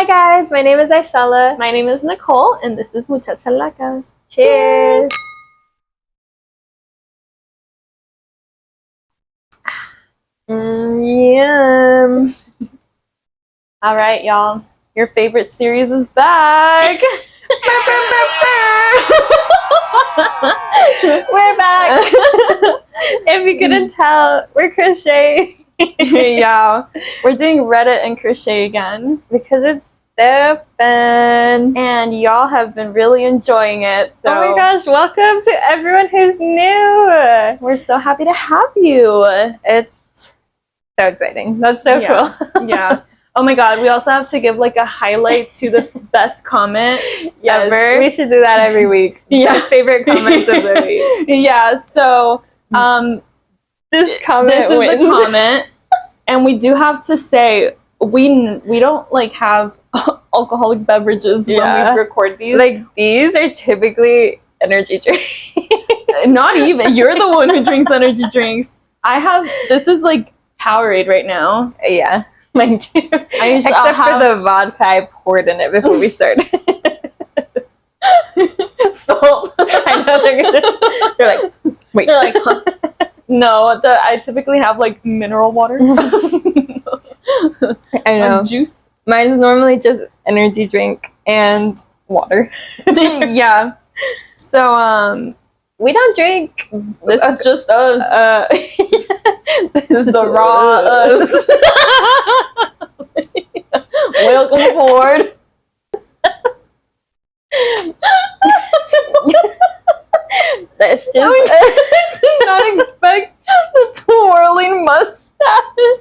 Hi guys, my name is Isela. My name is Nicole, and this is Muchachalacas. Cheers! Yum. All right, y'all. Your favorite series is back. We're back! If you couldn't tell, we're crocheting. Yeah, we're doing Reddit and crochet again. Because it's so fun. And y'all have been really enjoying it. So Oh my gosh, welcome to everyone who's new. we're so happy to have you. It's so exciting. That's so cool. Yeah. Oh my god, we also have to give like a highlight to the best comment ever. We should do that every week. Yeah. My favorite comments of the week. Yeah, so This comment this is wins. the comment, and we do have to say we don't like have alcoholic beverages when we record these. Like these are typically energy drinks. Not even. You're the one who drinks energy drinks. This is like Powerade right now. Yeah, mine too. Except for the vodka I poured in it before we started. Stop. I know they're like, wait. They're like, huh? No, I typically have like mineral water. I know. Juice. Mine's normally just energy drink and water. Yeah. So we don't drink. This is just us. This is the raw us. Welcome aboard. That's just. I did not expect the twirling mustache.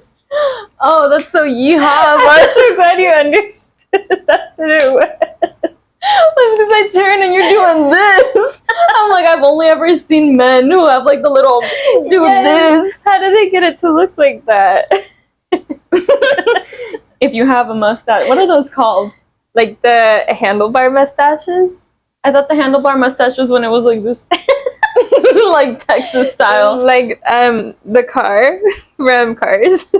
Oh, that's so yeehaw. I'm so glad you understood. That's what it was. Because I turn and you're doing this. I'm like, I've only ever seen men who have like the little do this. How do they get it to look like that? If you have a mustache, what are those called? Like the handlebar mustaches? I thought the handlebar mustache was when it was like this. Like Texas style. Like the car from Cars.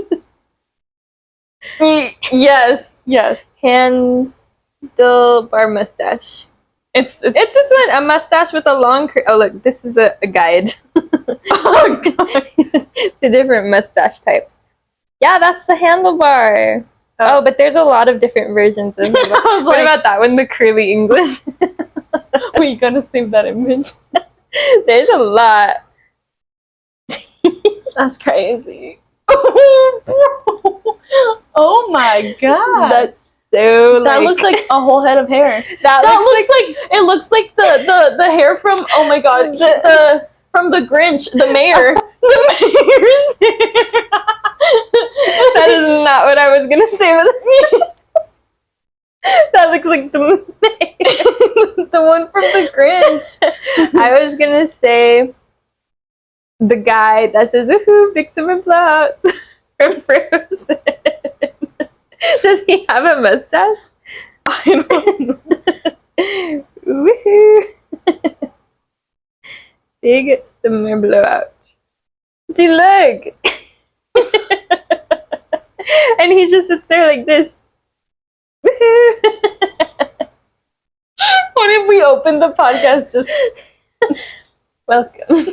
Yes. Handlebar mustache. It's this one, a mustache with a long oh look, this is a guide. Oh god. To different mustache types. Yeah, that's the handlebar. Oh, but there's a lot of different versions of handlebar. What about that one, the curly English? We gotta save that image. There's a lot. That's crazy. Oh my god. That's so that looks like a whole head of hair. That looks like the hair from oh my god from the Grinch, the mayor. The mayor's hair. That is not what I was gonna say, but that looks like the mayor. The one from the Grinch. I was gonna say the guy that says "Woohoo, fix him and blowout" from Frozen. Does he have a mustache? I don't know. Woohoo! Big summer blowout. See, look! And he just sits there like this. Woohoo! What if we opened the podcast just welcome?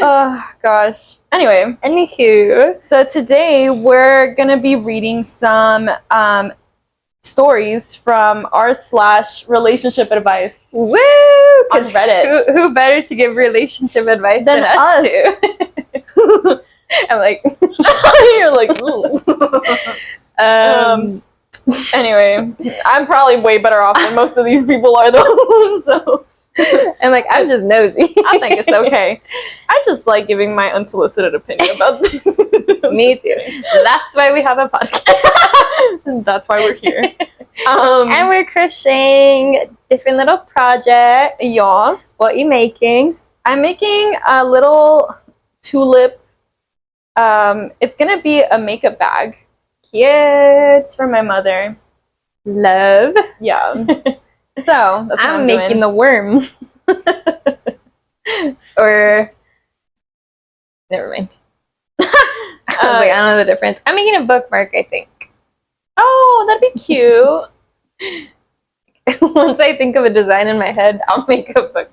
Oh gosh. Anyway, Anywho, so today we're gonna be reading some stories from r/relationship advice. woo! On Reddit. Who better to give relationship advice than us? Two? I'm like, you're like, ooh. Anyway, I'm probably way better off than most of these people are though. So I'm like, I'm just nosy. I think it's okay. I just like giving my unsolicited opinion about this. Me too. That's why we have a podcast. That's why we're here. And we're crocheting different little projects. Yes. What are you making? I'm making a little tulip. It's gonna be a makeup bag. Cute. It's for my mother. Love. Yeah. So that's what I'm making the worm. Or never mind. I was like, I don't know the difference. I'm making a bookmark, I think. Oh, that'd be cute. Once I think of a design in my head, I'll make a book.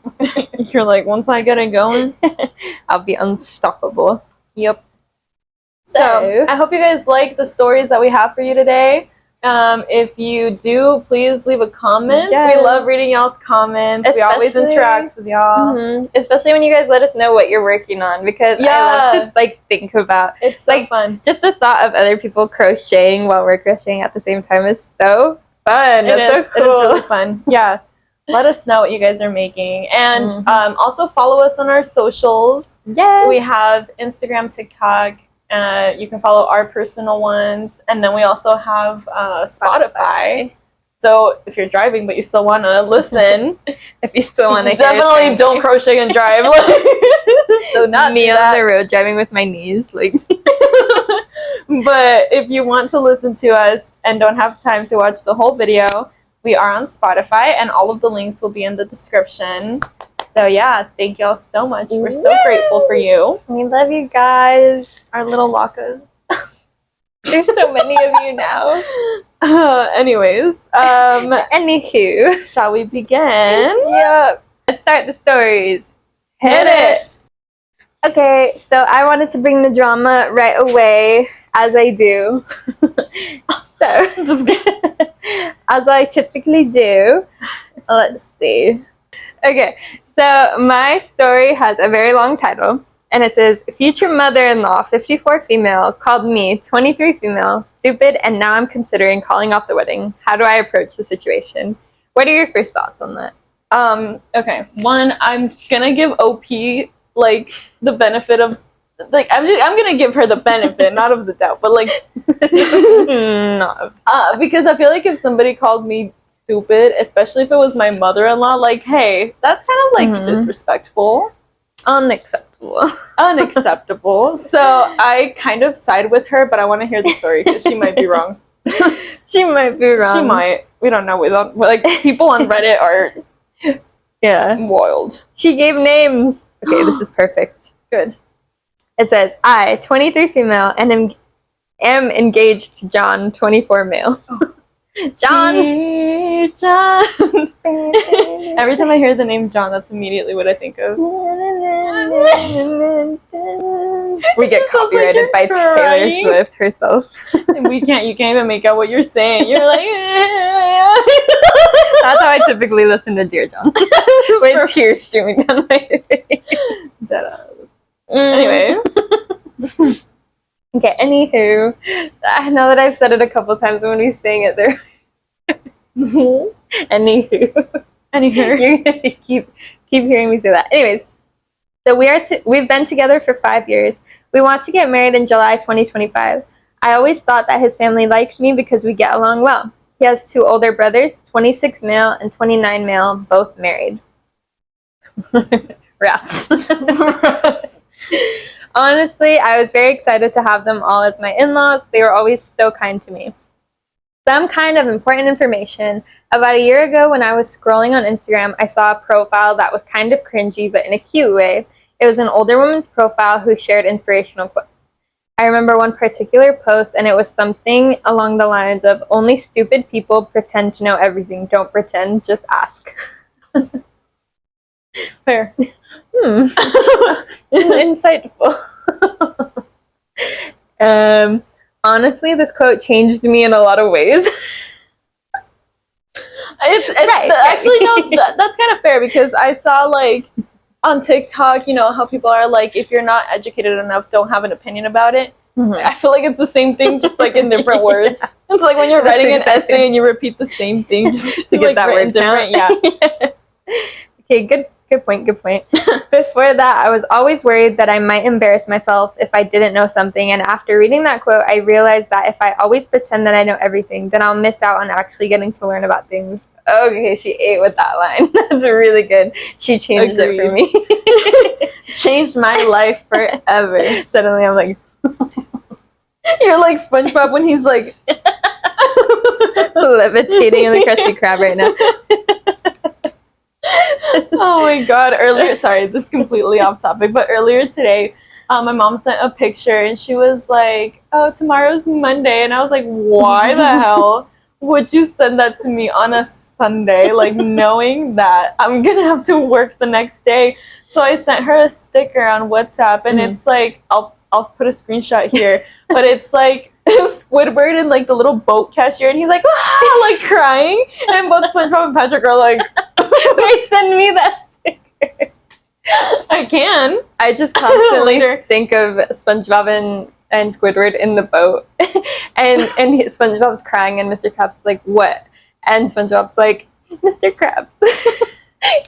You're like, once I get it going, I'll be unstoppable. yep. So I hope you guys like the stories that we have for you today. If you do, please leave a comment. Yes. We love reading y'all's comments. We always interact with y'all. Mm-hmm. Especially when you guys let us know what you're working on, because I love to like think about. It's so fun. Just the thought of other people crocheting while we're crocheting at the same time is so fun. It's so cool. It is really fun. Yeah. Let us know what you guys are making. And also follow us on our socials. Yes. We have Instagram, TikTok. You can follow our personal ones. And then we also have Spotify. So if you're driving but you still want to listen, if you still want to definitely don't crochet and drive. So not me on the road driving with my knees. Like. But if you want to listen to us and don't have time to watch the whole video, we are on Spotify, and all of the links will be in the description. So yeah, thank y'all so much. We're so grateful for you. We love you guys. Our little lacas. There's so many of you now. Anyways, anywho, shall we begin? Yep. Let's start the stories. Hit it. Okay, so I wanted to bring the drama right away, as I do. As I typically do. Let's see. Okay, so my story has a very long title, and it says, future mother-in-law, 54 female, called me, 23 female, stupid, and now I'm considering calling off the wedding. How do I approach the situation? What are your first thoughts on that? Okay. One, I'm gonna give OP like the benefit of I'm gonna give her the benefit, not of the doubt, but like because I feel like if somebody called me stupid, especially if it was my mother-in-law, like, hey, that's kind of like disrespectful. Unacceptable. So I kind of side with her, but I want to hear the story because she might be wrong. She might be wrong. She might. We don't know. Like, people on Reddit are wild. She gave names. Okay, this is perfect. Good. It says, I, 23 female, and am engaged to John, 24 male. John. John. Every time I hear the name John, that's immediately what I think of. We get copyrighted by Taylor Swift herself. You can't even make out what you're saying. You're like, that's how I typically listen to Dear John. With tears streaming down my face. Anyway. Okay, anywho. I know that I've said it a couple times when we sing it there. Anywho. You're gonna keep hearing me say that. Anyways, so we've been together for 5 years. We want to get married in July 2025. I always thought that his family liked me because we get along well. He has 2 older brothers, 26 male and 29 male, both married. Rats. Honestly, I was very excited to have them all as my in-laws. They were always so kind to me. Some kind of important information. About a year ago when I was scrolling on Instagram, I saw a profile that was kind of cringy, but in a cute way. It was an older woman's profile who shared inspirational quotes. I remember one particular post, and it was something along the lines of, only stupid people pretend to know everything. Don't pretend, just ask. Fair. Insightful. Honestly, this quote changed me in a lot of ways. Actually, no, that's kind of fair, because I saw, like, on TikTok, you know, how people are like, if you're not educated enough, don't have an opinion about it. I feel like it's the same thing, just like in different words. It's like when you're writing an essay and you repeat the same thing just to get that word different. Okay, good point. Before that, I was always worried that I might embarrass myself if I didn't know something, and after reading that quote, I realized that if I always pretend that I know everything, then I'll miss out on actually getting to learn about things. Okay, she ate with that line. That's really good. She changed it for me. Changed my life forever. Suddenly I'm like... You're like SpongeBob when he's like... levitating in the Krusty Krab right now. Oh my god, sorry, this is completely off topic, but earlier today, my mom sent a picture and she was like, oh, tomorrow's Monday. And I was like, why the hell would you send that to me on a Sunday, like knowing that I'm gonna have to work the next day? So I sent her a sticker on WhatsApp, and it's like, I'll put a screenshot here, but it's like Squidward and like the little boat cashier, and he's like, ah, like crying, and both SpongeBob and Patrick are like, wait, send me that sticker. I can. I just constantly think of SpongeBob and Squidward in the boat, and SpongeBob's crying, and Mr. Krabs like, what? And SpongeBob's like, Mr. Krabs,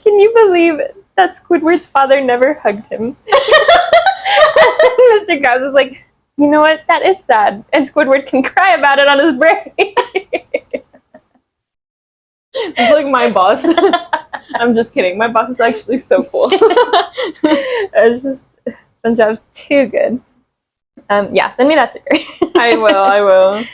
can you believe that Squidward's father never hugged him? Mr. Krabs is like, you know what? That is sad, and Squidward can cry about it on his break. It's like my boss. I'm just kidding. My boss is actually so cool. It's just SpongeBob's too good. Yeah, send me that sticker. I will.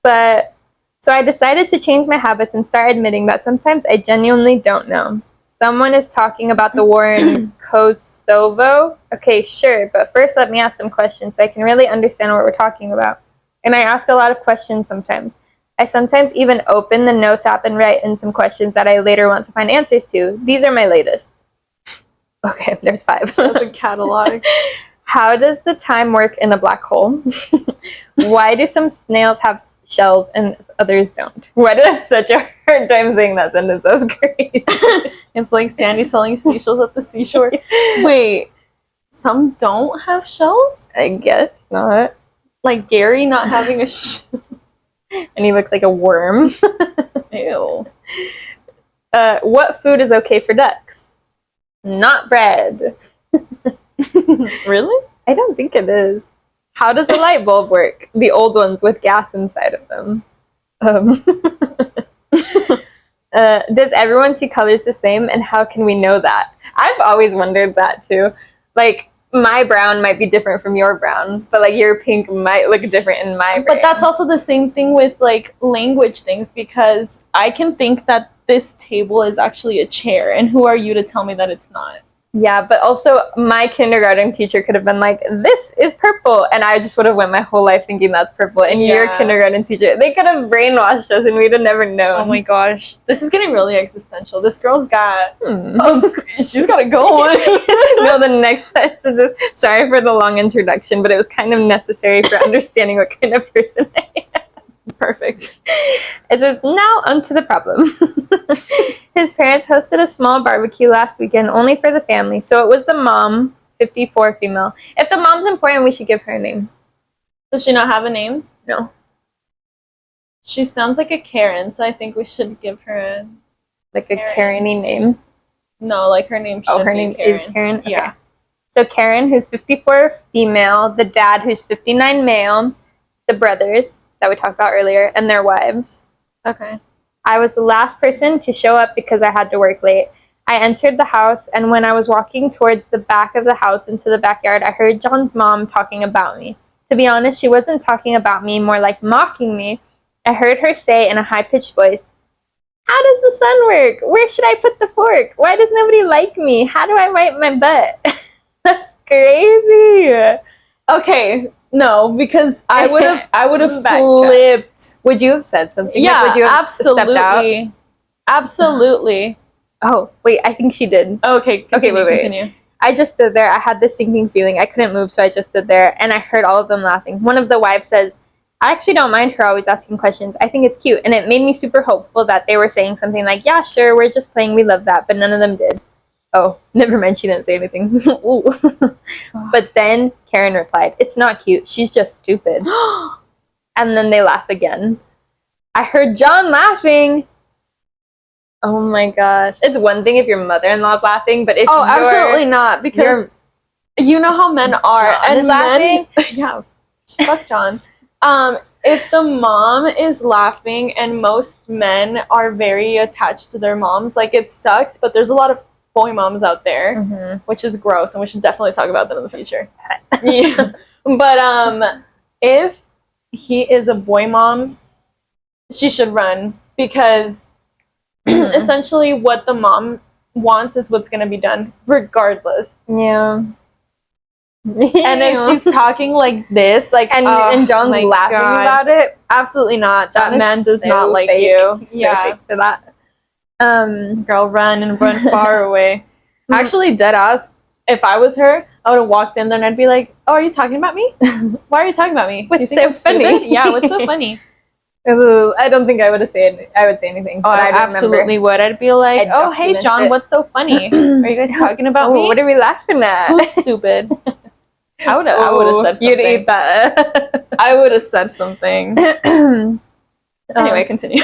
But so I decided to change my habits and start admitting that sometimes I genuinely don't know. Someone is talking about the war in Kosovo. Okay, sure, but first let me ask some questions so I can really understand what we're talking about. And I ask a lot of questions sometimes. I sometimes even open the notes app and write in some questions that I later want to find answers to. These are my latest. Okay, there's 5. She has a catalog. How does the time work in a black hole? Why do some snails have shells and others don't? Why did I have such a hard time saying that sentence? That was great. It's like Sandy selling seashells at the seashore. Wait, some don't have shells? I guess not. Like Gary not having a shell. And he looks like a worm. Ew. What food is okay for ducks? Not bread. Really? I don't think it is. How does a light bulb work? The old ones with gas inside of them. Does everyone see colors the same, and how can we know that? I've always wondered that too. Like, my brown might be different from your brown, but like your pink might look different in my brain. But that's also the same thing with like language things, because I can think that this table is actually a chair, and who are you to tell me that it's not? Yeah, but also my kindergarten teacher could have been like, this is purple, and I just would have went my whole life thinking that's purple. And your kindergarten teacher, they could have brainwashed us and we'd have never known. Oh my gosh, this is getting really existential. This girl's got she's got it going. No, the next sentence is, sorry for the long introduction, but it was kind of necessary for understanding what kind of person I am. Perfect. It says, now onto the problem. His parents hosted a small barbecue last weekend only for the family, so it was the mom, 54 female. If the mom's important, we should give her a name. Does she not have a name? No. She sounds like a Karen, so I think we should give her a... Like a Karen-y name? No, like her name should be her name Karen. is Karen? Okay. Yeah. So Karen, who's 54 female, the dad, who's 59 male, the brothers that we talked about earlier, and their wives. Okay. I was the last person to show up because I had to work late. I entered the house, and when I was walking towards the back of the house into the backyard, I heard John's mom talking about me. To be honest, she wasn't talking about me, more like mocking me. I heard her say in a high-pitched voice, how does the sun work? Where should I put the fork? Why does nobody like me? How do I wipe my butt? That's crazy. Okay, no, because I would have flipped. Would you have said something? Yeah, would you have absolutely. Stepped out? Absolutely. Oh, wait, I think she did. Okay, continue. I just stood there. I had this sinking feeling. I couldn't move, so I just stood there, and I heard all of them laughing. One of the wives says, I actually don't mind her always asking questions. I think it's cute, and it made me super hopeful that they were saying something like, yeah, sure, we're just playing, we love that, but none of them did. Oh, never mind, she didn't say anything. But then Karen replied, it's not cute, she's just stupid. And then they laugh again. I heard John laughing. Oh my gosh. It's one thing if your mother-in-law's laughing, but if absolutely not, because you know how men are. John and laughing? Yeah, fuck John. If the mom is laughing, and most men are very attached to their moms, like, it sucks, but there's a lot of boy moms out there, which is gross, and we should definitely talk about them in the future. Yeah. But if he is a boy mom, she should run, because essentially what the mom wants is what's going to be done regardless. Yeah. And if she's talking like this, like, and John's laughing about it, absolutely not. That man does not like fake. you. So fake for that. Girl, run and run far away. Actually, dead ass. If I was her, I would have walked in there and I'd be like, "Oh, are you talking about me? Why are you talking about me? What's so funny? Yeah, what's so funny?" Ooh, I don't think I would say anything. Oh, I absolutely would. I'd be like, "Oh, hey, John, what's so funny? Are you guys talking about me? What are we laughing at? Who's stupid?" I would have said something. You'd eat that. I would have said something. Anyway, continue.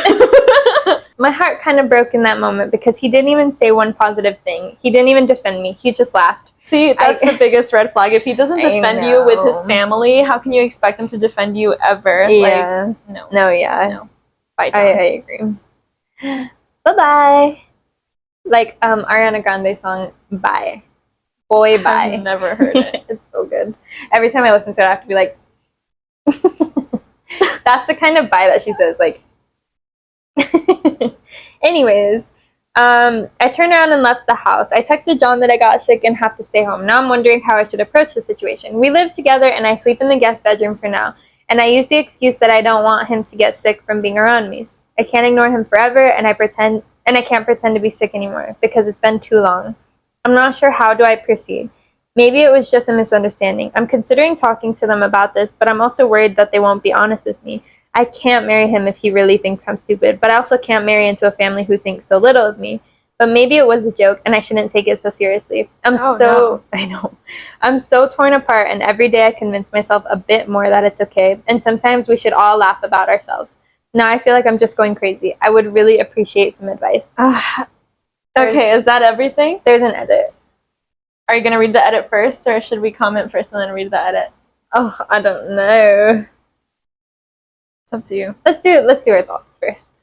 My heart kind of broke in that moment because he didn't even say one positive thing. He didn't even defend me. He just laughed. See, that's the biggest red flag. If he doesn't defend you with his family, how can you expect him to defend you ever? Yeah. Like, no. No. Bye, John. I agree. Bye-bye. Like Ariana Grande song, Bye. Boy, bye. I've never heard it. It's so good. Every time I listen to it, I have to be like... That's the kind of bye that she says, like... Anyways, I turned around and left the house. I texted John that I got sick and have to stay home. Now I'm wondering how I should approach the situation. We live together and I sleep in the guest bedroom for now. And I use the excuse that I don't want him to get sick from being around me. I can't ignore him forever and I can't pretend to be sick anymore because it's been too long. I'm not sure how do I proceed. Maybe it was just a misunderstanding. I'm considering talking to them about this, but I'm also worried that they won't be honest with me. I can't marry him if he really thinks I'm stupid, but I also can't marry into a family who thinks so little of me. But maybe it was a joke and I shouldn't take it so seriously. I know. I'm so torn apart and every day I convince myself a bit more that it's okay. And sometimes we should all laugh about ourselves. Now I feel like I'm just going crazy. I would really appreciate some advice. Okay, is that everything? There's an edit. Are you going to read the edit first or should we comment first and then read the edit? Oh, I don't know. It's up to you. Let's do our thoughts first.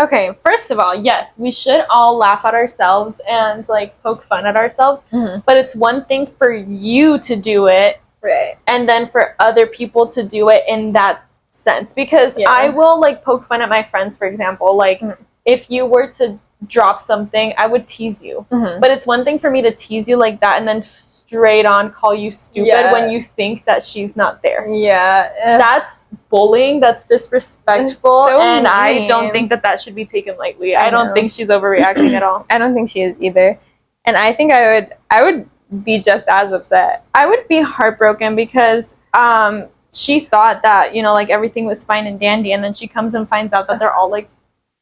Okay, first of all, yes, we should all laugh at ourselves and like poke fun at ourselves. Mm-hmm. But it's one thing for you to do it, right? And then for other people to do it in that sense. Because I will like poke fun at my friends, for example. Like if you were to drop something, I would tease you. Mm-hmm. But it's one thing for me to tease you like that and then straight on call you stupid when you think that she's not there. Yeah. That's bullying, that's disrespectful, so and mean. I don't think that should be taken lightly. I don't think she's overreacting at all. I don't think she is either. And I think I would be just as upset. I would be heartbroken because she thought that, you know, like everything was fine and dandy, and then she comes and finds out that they're all like...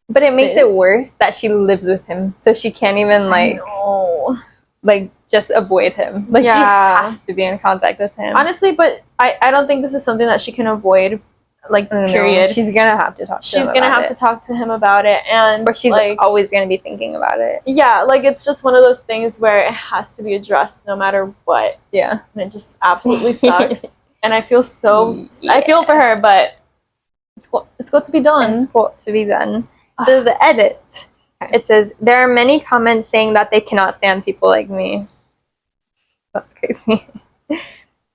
But it makes it worse that she lives with him, so she can't even like just avoid him. Like she has to be in contact with him. Honestly, but I don't think this is something that she can avoid. Like, period. She's gonna have to talk to him. She's gonna have to talk to him about it, and or she's like always gonna be thinking about it. Yeah, like it's just one of those things where it has to be addressed no matter what. Yeah, and it just absolutely sucks. And I feel I feel for her, but it's got to be done. It's got to be done. So the edit. It says, there are many comments saying that they cannot stand people like me. That's crazy.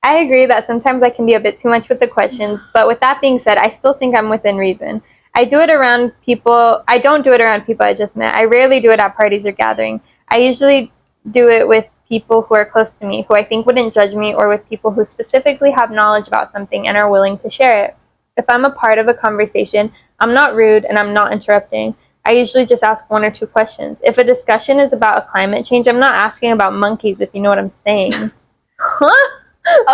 I agree that sometimes I can be a bit too much with the questions, but with that being said, I still think I'm within reason. I don't do it around people I just met. I rarely do it at parties or gatherings. I usually do it with people who are close to me, who I think wouldn't judge me, or with people who specifically have knowledge about something and are willing to share it. If I'm a part of a conversation, I'm not rude and I'm not interrupting. I usually just ask 1 or 2 questions. If a discussion is about a climate change, I'm not asking about monkeys, if you know what I'm saying. Huh?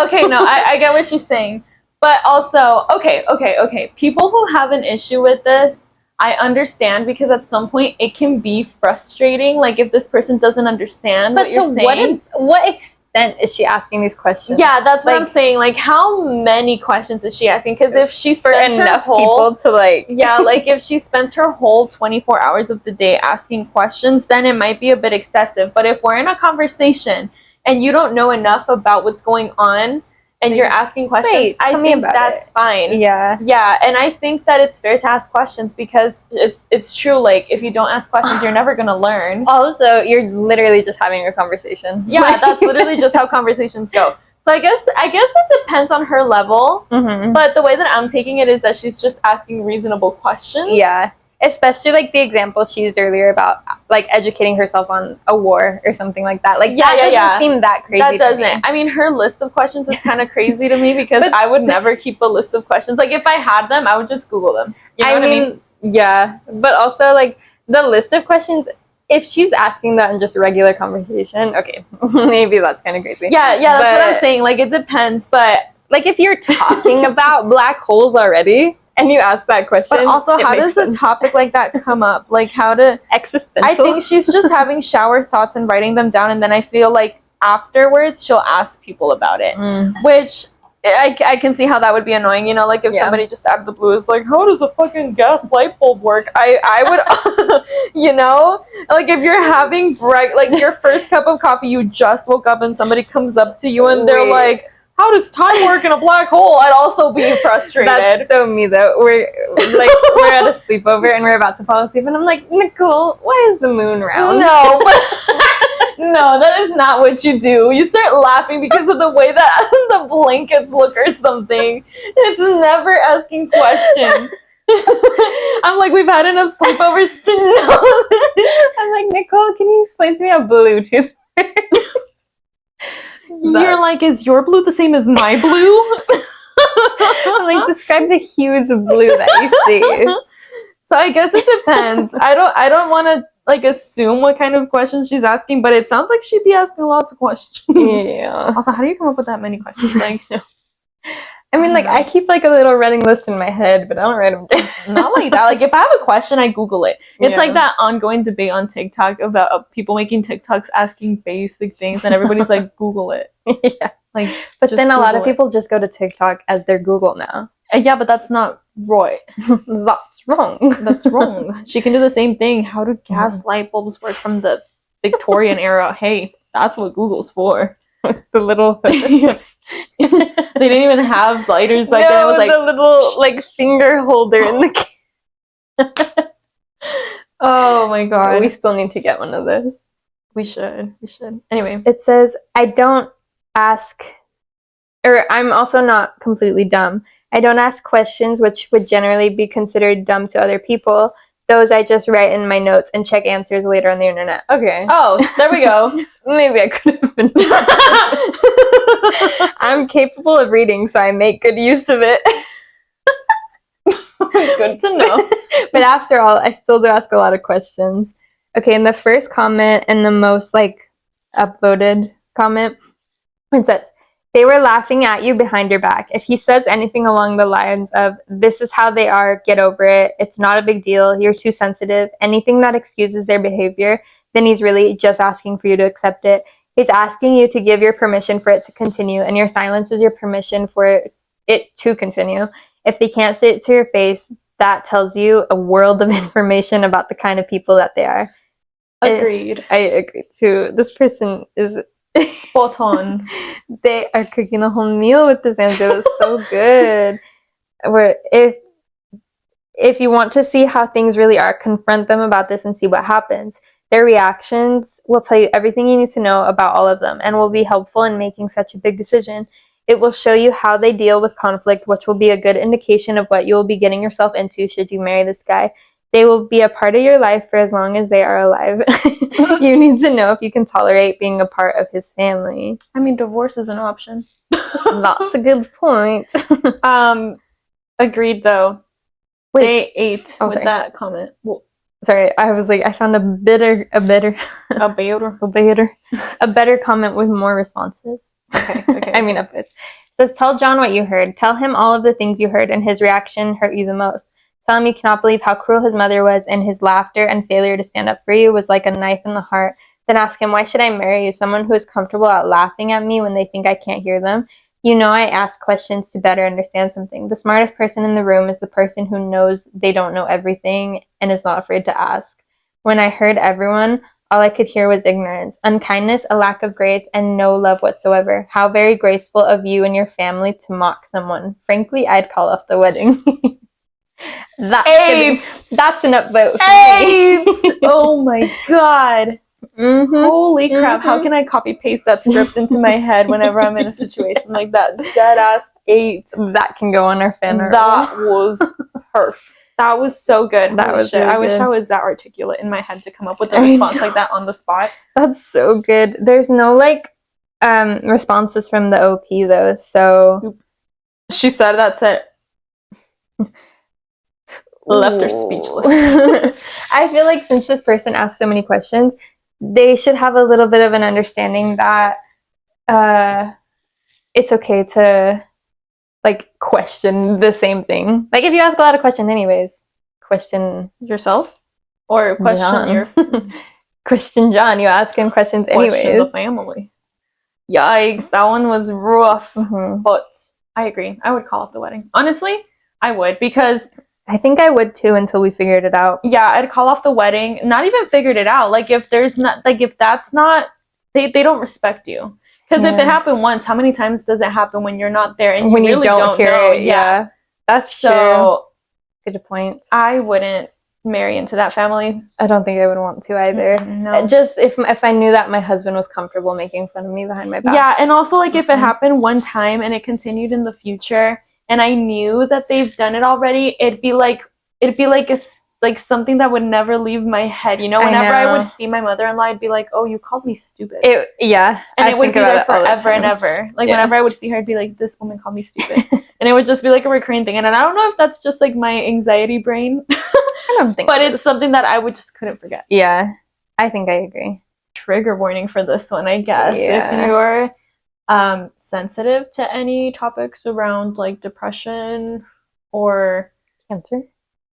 Okay, no, I get what she's saying. But also, okay. People who have an issue with this, I understand, because at some point it can be frustrating. Like if this person doesn't understand what you're saying. What extent is she asking these questions? Yeah, that's what I'm saying. Like, how many questions is she asking? Because if she spends enough people to like... Yeah, like if she spends her whole 24 hours of the day asking questions, then it might be a bit excessive. But if we're in a conversation and you don't know enough about what's going on and you're asking questions, I think that's fine. Yeah. Yeah, and I think that it's fair to ask questions because it's true. Like, if you don't ask questions, you're never going to learn. Also, you're literally just having a conversation. Yeah, that's literally just how conversations go. So I guess it depends on her level. Mm-hmm. But the way that I'm taking it is that she's just asking reasonable questions. Yeah. especially like the example she used earlier about like educating herself on a war or something like that. Like that doesn't seem that crazy. That doesn't. I mean, her list of questions is kind of crazy to me because I would never keep a list of questions. Like if I had them, I would just Google them. You know what I mean? Yeah, but also like the list of questions. If she's asking that in just regular conversation, okay, maybe that's kind of crazy. Yeah, that's what I'm saying. Like, it depends, but like if you're talking about black holes already and you ask that question, but also how does a topic like that come up? Like how to existential? I think she's just having shower thoughts and writing them down, and then I feel like afterwards she'll ask people about it, which I can see how that would be annoying, you know, like if somebody just out of the blue is like, how does a fucking gas light bulb work? I would, you know, like if you're having like your first cup of coffee, you just woke up and somebody comes up to you and they're like, how does time work in a black hole? I'd also be frustrated. That's so me though. We're at a sleepover and we're about to fall asleep and I'm like, Nicole, why is the moon round? No, no, that is not what you do. You start laughing because of the way that the blankets look or something. It's never asking questions. I'm like, we've had enough sleepovers to know. I'm like, Nicole, can you explain to me how Bluetooth works? You're like, is your blue the same as my blue? I'm like, describe the hues of blue that you see. So I guess it depends. I don't want to like assume what kind of questions she's asking, but it sounds like she'd be asking lots of questions. Yeah. Also, how do you come up with that many questions? Like, I mean, like, I keep like a little running list in my head, but I don't write them down. Not like that. Like, if I have a question, I Google it. It's like that ongoing debate on TikTok about people making TikToks asking basic things, and everybody's like, Google it. Yeah. Like, but then a lot of people just go to TikTok as their Google now. Yeah, but that's not right. That's wrong. That's wrong. She can do the same thing. How do gas light bulbs work from the Victorian era? Hey, that's what Google's for. The little they didn't even have lighters back then. It was like the little like finger holder in the oh my god. We still need to get one of those. We should. Anyway. It says, I don't ask, or I'm also not completely dumb. I don't ask questions which would generally be considered dumb to other people. Those I just write in my notes and check answers later on the internet. Okay. Oh, there we go. Maybe I could have been. I'm capable of reading, so I make good use of it. Good to know. But after all, I still do ask a lot of questions. Okay, in the first comment and the most like upvoted comment, it says, they were laughing at you behind your back. If he says anything along the lines of, this is how they are, get over it, it's not a big deal, you're too sensitive, anything that excuses their behavior, then he's really just asking for you to accept it. He's asking you to give your permission for it to continue, and your silence is your permission for it to continue. If they can't say it to your face, that tells you a world of information about the kind of people that they are. Agreed. I agree too. This person is spot on. They are cooking a whole meal with this answer. It was so good. Where if you want to see how things really are, confront them about this and see what happens. Their reactions will tell you everything you need to know about all of them and will be helpful in making such a big decision. It will show you how they deal with conflict, which will be a good indication of what you will be getting yourself into should you marry this guy. They will be a part of your life for as long as they are alive. You need to know if you can tolerate being a part of his family. I mean, divorce is an option. That's a good point. Agreed, though. Wait. They ate with that comment. Well, sorry, I was like, I found a better comment with more responses. Okay. I mean, up it says, tell John what you heard. Tell him all of the things you heard, and his reaction hurt you the most. Tell him you cannot believe how cruel his mother was, and his laughter and failure to stand up for you was like a knife in the heart. Then ask him, why should I marry you? Someone who is comfortable at laughing at me when they think I can't hear them? You know I ask questions to better understand something. The smartest person in the room is the person who knows they don't know everything and is not afraid to ask. When I heard everyone, all I could hear was ignorance, unkindness, a lack of grace, and no love whatsoever. How very graceful of you and your family to mock someone. Frankly, I'd call off the wedding. That's an upvote. 8! Oh my god. Holy crap. How can I copy paste that script into my head whenever I'm in a situation like that? Dead ass 8. That can go on our fan art. That was perfect. That was so good. That Holy was shit. really I wish good. I was that articulate in my head to come up with a I response know. like that on the spot. That's so good. There's no like responses from the OP though, so She said that's it. Left her speechless. I feel like since this person asked so many questions, they should have a little bit of an understanding that it's okay to like question the same thing. Like if you ask a lot of questions anyways, question Yourself? Or question John. your Question John, you ask him questions anyways. question the family. Yikes, that one was rough. But I agree. I would call off the wedding. Honestly, I would, because I think I would too until we figured it out. yeah, I'd call off the wedding. Not even figured it out. Like if there's not, like if that's not, they don't respect you. Because if it happened once, how many times does it happen when you're not there and when you really don't hear know? it? Yeah, that's so true. Good point. I wouldn't marry into that family. I don't think I would want to either. No. Just if I knew that my husband was comfortable making fun of me behind my back. Yeah, and also like if it happened one time and it continued in the future, and I knew that they've done it already, it'd be like like something that would never leave my head. You know, whenever I would see my mother-in-law, I'd be like, "Oh, you called me stupid." And it would be there forever and ever. Like whenever I would see her, I'd be like, "This woman called me stupid," and it would just be like a recurring thing. And I don't know if that's just like my anxiety brain. I don't think, but it's something that I would just couldn't forget. Yeah, I think I agree. Trigger warning for this one, I guess. Yeah. If you're sensitive to any topics around like depression or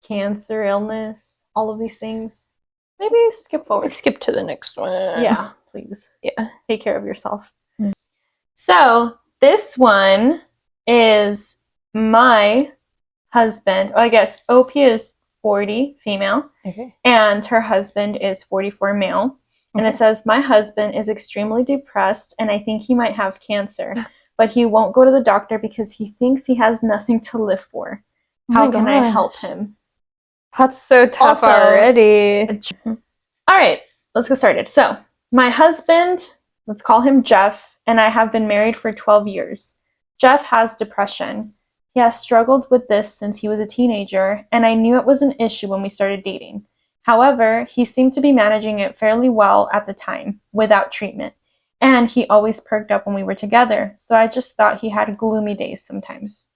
cancer, illness, all of these things, maybe skip forward. Skip to the next one. Yeah, please. Yeah. Take care of yourself. So this one is my husband. Oh, I guess OP is 40, female. Okay. And her husband is 44, male. And it says, my husband is extremely depressed and I think he might have cancer, but he won't go to the doctor because he thinks he has nothing to live for. How can I help him? That's so tough already. All right, let's get started. So my husband, let's call him Jeff, and I have been married for 12 years. Jeff has depression. He has struggled with this since he was a teenager, and I knew it was an issue when we started dating. However, he seemed to be managing it fairly well at the time, without treatment, and he always perked up when we were together, so I just thought he had gloomy days sometimes.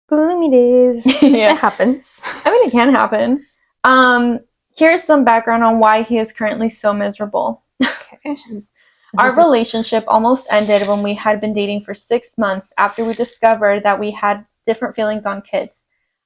Gloomy days. Yeah. It happens. I mean, it can happen. Here's some background on why he is currently so miserable. Okay. Our relationship almost ended when we had been dating for 6 months after we discovered that we had different feelings on kids.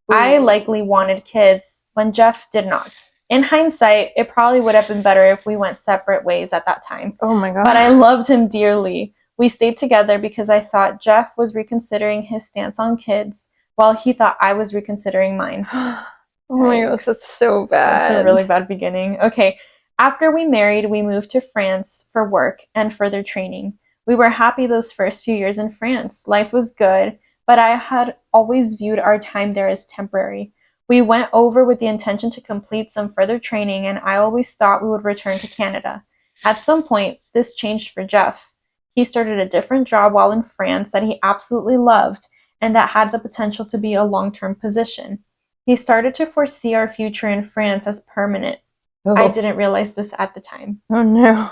Ooh. I likely wanted kids when Jeff did not. In hindsight, it probably would have been better if we went separate ways at that time. Oh my god. But I loved him dearly. We stayed together because I thought Jeff was reconsidering his stance on kids while he thought I was reconsidering mine. Oh my gosh, that's so bad. That's a really bad beginning. Okay, after we married, we moved to France for work and further training. We were happy those first few years in France. Life was good, but I had always viewed our time there as temporary. We went over with the intention to complete some further training, and I always thought we would return to Canada. At some point, this changed for Jeff. He started a different job while in France that he absolutely loved and that had the potential to be a long-term position. He started to foresee our future in France as permanent. Oh. I didn't realize this at the time. Oh no.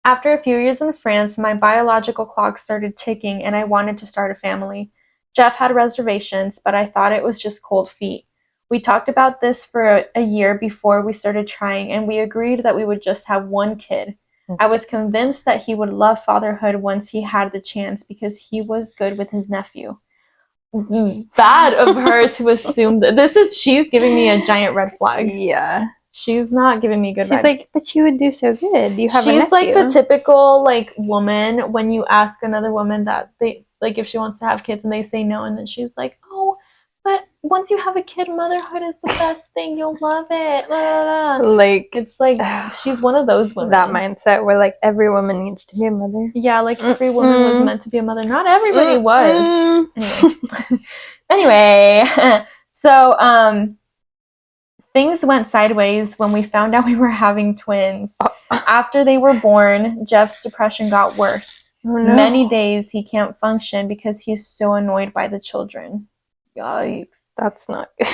After a few years in France, my biological clock started ticking and I wanted to start a family. Jeff had reservations, but I thought it was just cold feet. We talked about this for a year before we started trying, and we agreed that we would just have one kid. Okay. I was convinced that he would love fatherhood once he had the chance because he was good with his nephew. Bad of her to assume that she's giving me a giant red flag. Yeah. She's not giving me good vibes. She's like, but you would do so good. You have a nephew. She's like the typical like woman when you ask another woman that they like if she wants to have kids and they say no, and then she's like, oh, but once you have a kid, motherhood is the best thing. You'll love it. Blah, blah, blah. Like it's like she's one of those women. That mindset where like every woman needs to be a mother. Yeah, like every woman was meant to be a mother. Not everybody was. Anyway, so things went sideways when we found out we were having twins. After they were born, Jeff's depression got worse. Oh, no. Many days he can't function because he is so annoyed by the children. Yikes, that's not good.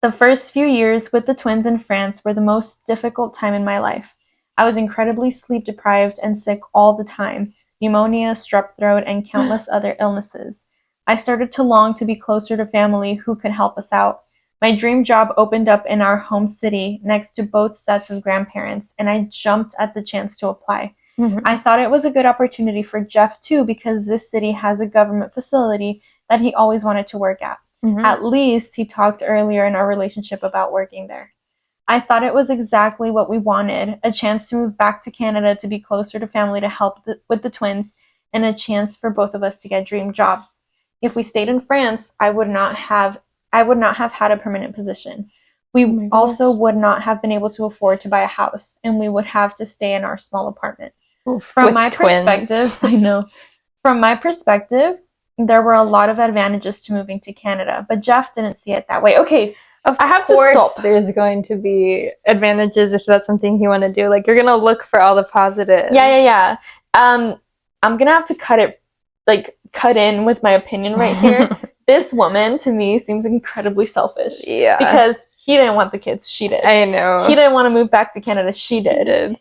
The first few years with the twins in France were the most difficult time in my life. I was incredibly sleep deprived and sick all the time, pneumonia, strep throat, and countless other illnesses. I started to long to be closer to family who could help us out. My dream job opened up in our home city next to both sets of grandparents, and I jumped at the chance to apply. I thought it was a good opportunity for Jeff too, because this city has a government facility that he always wanted to work at. At least he talked earlier in our relationship about working there. I thought it was exactly what we wanted, a chance to move back to Canada to be closer to family to help with the twins, and a chance for both of us to get dream jobs. If we stayed in France, I would not have had a permanent position. We also would not have been able to afford to buy a house, and we would have to stay in our small apartment. From my perspective, I know. From my perspective, there were a lot of advantages to moving to Canada, but Jeff didn't see it that way. Okay, I have to stop. There's going to be advantages if that's something you want to do. Like, you're gonna look for all the positives. Yeah. I'm gonna have to cut in with my opinion right here. This woman, to me, seems incredibly selfish. Yeah. Because he didn't want the kids. She did. I know. He didn't want to move back to Canada. She did.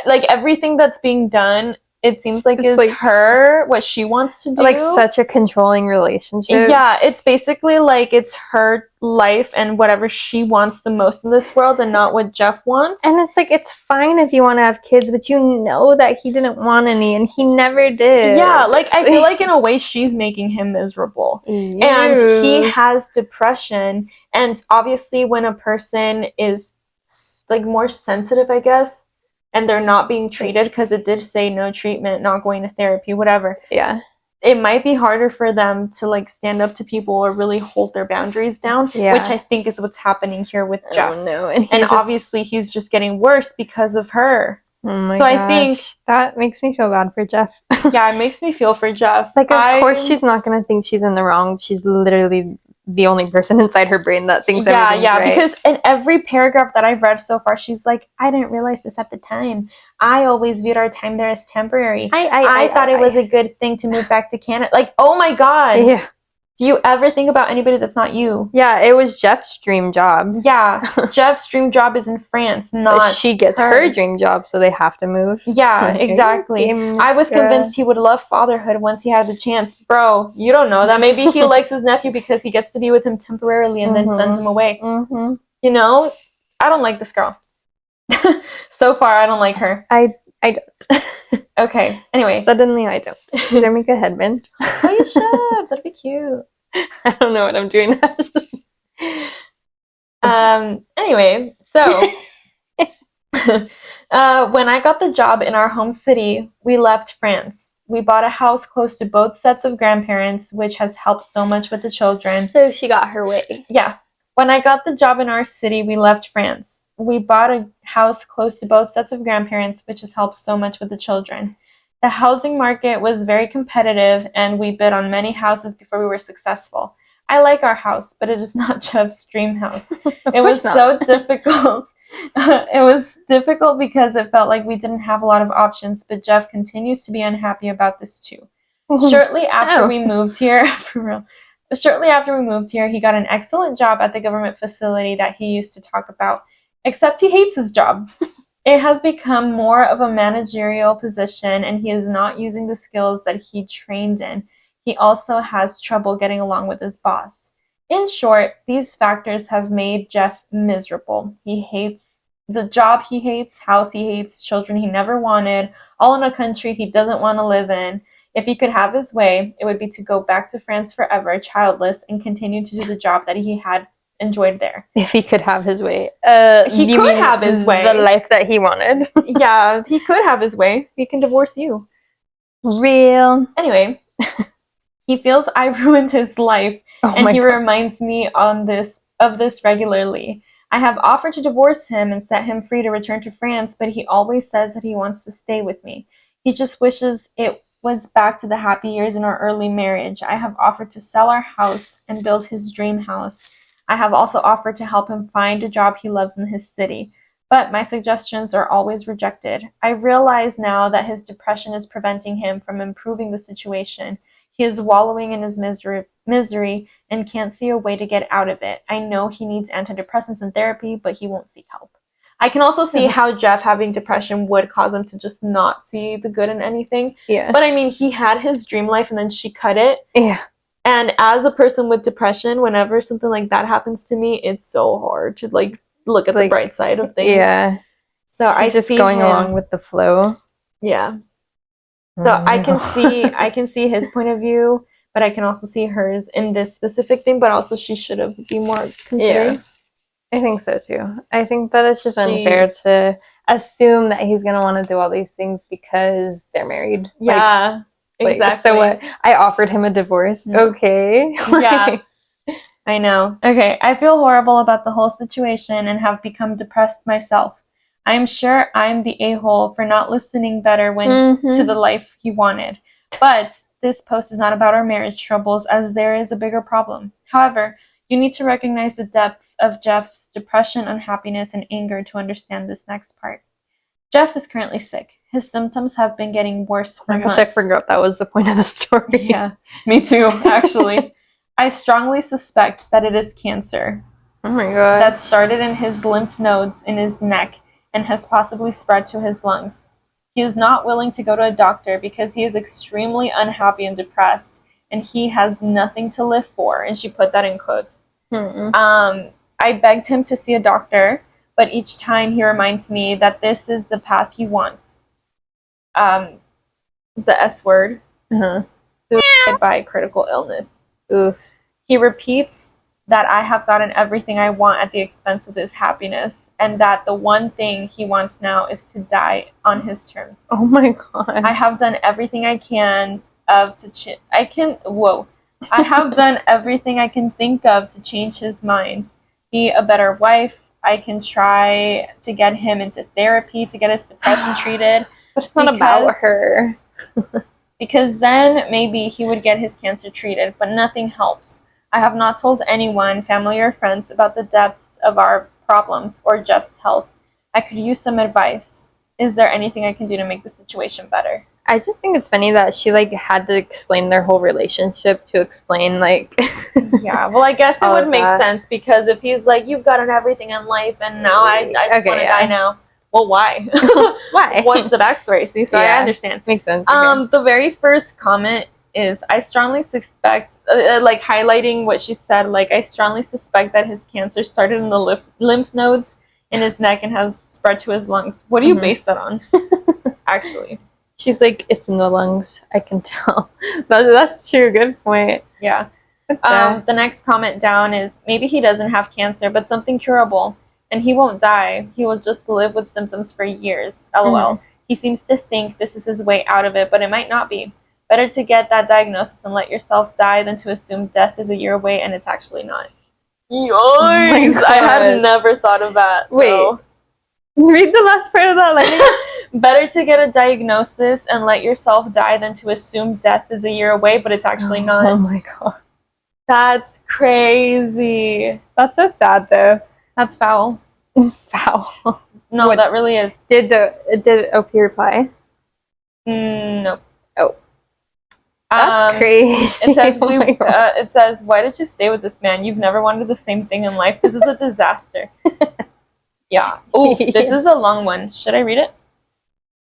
Like, everything that's being done, it seems like is like her, what she wants to do. Like, such a controlling relationship. Yeah, it's basically like it's her life and whatever she wants the most in this world and not what Jeff wants. And it's like, it's fine if you want to have kids, but you know that he didn't want any and he never did. Yeah, like, I feel like in a way she's making him miserable. And he has depression. And obviously when a person is like more sensitive, I guess, and they're not being treated, because it did say no treatment, not going to therapy, whatever. Yeah. It might be harder for them to like stand up to people or really hold their boundaries down, which I think is what's happening here with Jeff. Oh, no. And obviously he's just getting worse because of her. Oh my gosh. I think that makes me feel bad for Jeff. Yeah, it makes me feel for Jeff. Like, of course she's not going to think she's in the wrong. She's literally the only person inside her brain that thinks everything's right. Because in every paragraph that I've read so far, she's like, I didn't realize this at the time. I always viewed our time there as temporary. I thought it was a good thing to move back to Canada. Like, oh my God. Yeah. Do you ever think about anybody that's not you? Yeah, it was Jeff's dream job. Yeah, Jeff's dream job is in France, not she gets her dream job, so they have to move. Yeah, exactly. I was convinced he would love fatherhood once he had the chance. Bro, you don't know that. Maybe he likes his nephew because he gets to be with him temporarily and then sends him away. You know? I don't like this girl. So far, I don't like her. I don't. Okay, anyway. Suddenly, I don't. Should I make a headband? Oh, you should. That'd be cute. I don't know what I'm doing. Anyway, so when I got the job in our home city, we left France. We bought a house close to both sets of grandparents, which has helped so much with the children. So she got her way. Yeah. When I got the job in our city, we left France. We bought a house close to both sets of grandparents, which has helped so much with the children. The housing market was very competitive, and we bid on many houses before we were successful. I like our house, but it is not Jeff's dream house. It was so difficult. It was difficult because it felt like we didn't have a lot of options, but Jeff continues to be unhappy about this too. Shortly after we moved here, for real, shortly after we moved here, he got an excellent job at the government facility that he used to talk about, except he hates his job. It has become more of a managerial position, and he is not using the skills that he trained in. He also has trouble getting along with his boss. In short, these factors have made Jeff miserable. He hates the job he hates, house he hates, children he never wanted, all in a country he doesn't want to live in. If he could have his way, it would be to go back to France forever, childless, and continue to do the job that he had enjoyed there. If he could have his way. He could have his way. The life that he wanted. Yeah, he could have his way. He can divorce you. Real. Anyway, he feels I ruined his life, and he reminds me of this regularly. I have offered to divorce him and set him free to return to France, but he always says that he wants to stay with me. He just wishes it was back to the happy years in our early marriage. I have offered to sell our house and build his dream house. I have also offered to help him find a job he loves in his city, but my suggestions are always rejected. I realize now that his depression is preventing him from improving the situation. He is wallowing in his misery and can't see a way to get out of it. I know he needs antidepressants and therapy, but he won't seek help. I can also see how Jeff having depression would cause him to just not see the good in anything. Yeah. But I mean, he had his dream life and then she cut it. Yeah. And as a person with depression, whenever something like that happens to me, it's so hard to like look at the bright side of things. Yeah. So I just see going him, along with the flow. Yeah. So I can see his point of view, but I can also see hers in this specific thing, but also she should have been more considerate. Yeah. I think so too. I think that it's just unfair to assume that he's gonna want to do all these things because they're married. Yeah. Exactly. So what? I offered him a divorce. Okay. Yeah. I know. Okay, I feel horrible about the whole situation and have become depressed myself. I'm sure I'm the a-hole for not listening better when to the life he wanted. But this post is not about our marriage troubles, as there is a bigger problem. However, you need to recognize the depths of Jeff's depression, unhappiness, and anger to understand this next part. Jeff is currently sick. His symptoms have been getting worse for months. I forgot that was the point of the story. Yeah, me too, actually. I strongly suspect that it is cancer. Oh my god. That started in his lymph nodes in his neck and has possibly spread to his lungs. He is not willing to go to a doctor because he is extremely unhappy and depressed, and he has nothing to live for. And she put that in quotes. I begged him to see a doctor, but each time he reminds me that this is the path he wants. The S word. Suicide by critical illness. Oof. He repeats that I have gotten everything I want at the expense of his happiness, and that the one thing he wants now is to die on his terms. Oh my god. I have done everything I can I have done everything I can think of to change his mind. Be a better wife. I can try to get him into therapy to get his depression treated. But it's not about her. Because then maybe he would get his cancer treated, but nothing helps. I have not told anyone, family or friends, about the depths of our problems or Jeff's health. I could use some advice. Is there anything I can do to make the situation better? I just think it's funny that she had to explain their whole relationship to explain Yeah, well, I guess it would make sense, because if he's like, you've gotten everything in life and now I just want to die now. Well, why? Why? What's the backstory? See, so I understand. Makes sense. The very first comment is, I strongly suspect, highlighting what she said, I strongly suspect that his cancer started in the lymph nodes in his neck and has spread to his lungs. What do you base that on? Actually. She's like, it's in the lungs. I can tell. That's true. Good point. Yeah. The next comment down is, maybe he doesn't have cancer, but something curable. And he won't die. He will just live with symptoms for years. LOL. He seems to think this is his way out of it, but it might not be. Better to get that diagnosis and let yourself die than to assume death is a year away and it's actually not. Yikes! Oh, I had never thought of that. Wait. Though. Read the last part of that. Better to get a diagnosis and let yourself die than to assume death is a year away, but it's actually not. Oh my god. That's crazy. That's so sad, though. That's foul. Foul. No, that really is. Did OP reply? No. Oh. That's crazy. It says, it says, why did you stay with this man? You've never wanted the same thing in life. This is a disaster. Yeah. Ooh, this is a long one. Should I read it?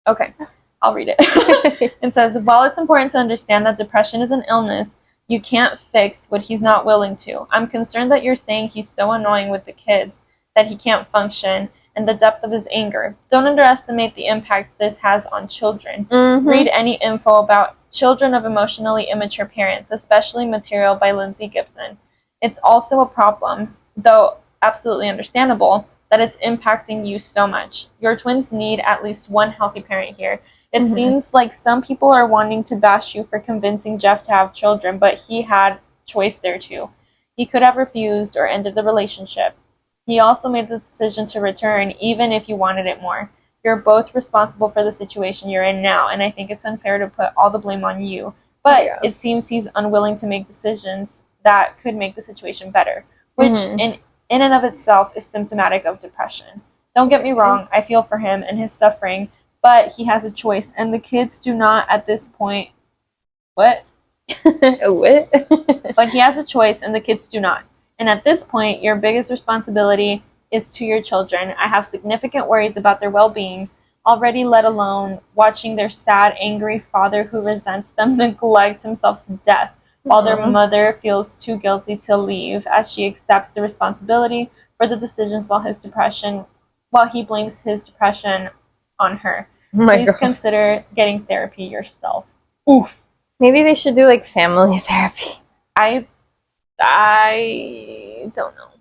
Okay, I'll read it. It says, while it's important to understand that depression is an illness, you can't fix what he's not willing to. I'm concerned that you're saying he's so annoying with the kids that he can't function, and the depth of his anger. Don't underestimate the impact this has on children. Read any info about children of emotionally immature parents, especially material by Lindsay Gibson. It's also a problem, though absolutely understandable, that it's impacting you so much. Your twins need at least one healthy parent here. It seems like some people are wanting to bash you for convincing Jeff to have children, but he had choice there too. He could have refused or ended the relationship. He also made the decision to return, even if you wanted it more. You're both responsible for the situation you're in now, and I think it's unfair to put all the blame on you. But it seems he's unwilling to make decisions that could make the situation better, which in and of itself is symptomatic of depression. Don't get me wrong, I feel for him and his suffering, but he has a choice, and the kids do not at this point... What? What? But he has a choice and the kids do not. And at this point, your biggest responsibility is to your children. I have significant worries about their well-being already, let alone watching their sad, angry father who resents them neglect himself to death, while their mother feels too guilty to leave as she accepts the responsibility for the decisions while he blames his depression on her. Please consider getting therapy yourself. Oof. Maybe they should do like family therapy. I don't know.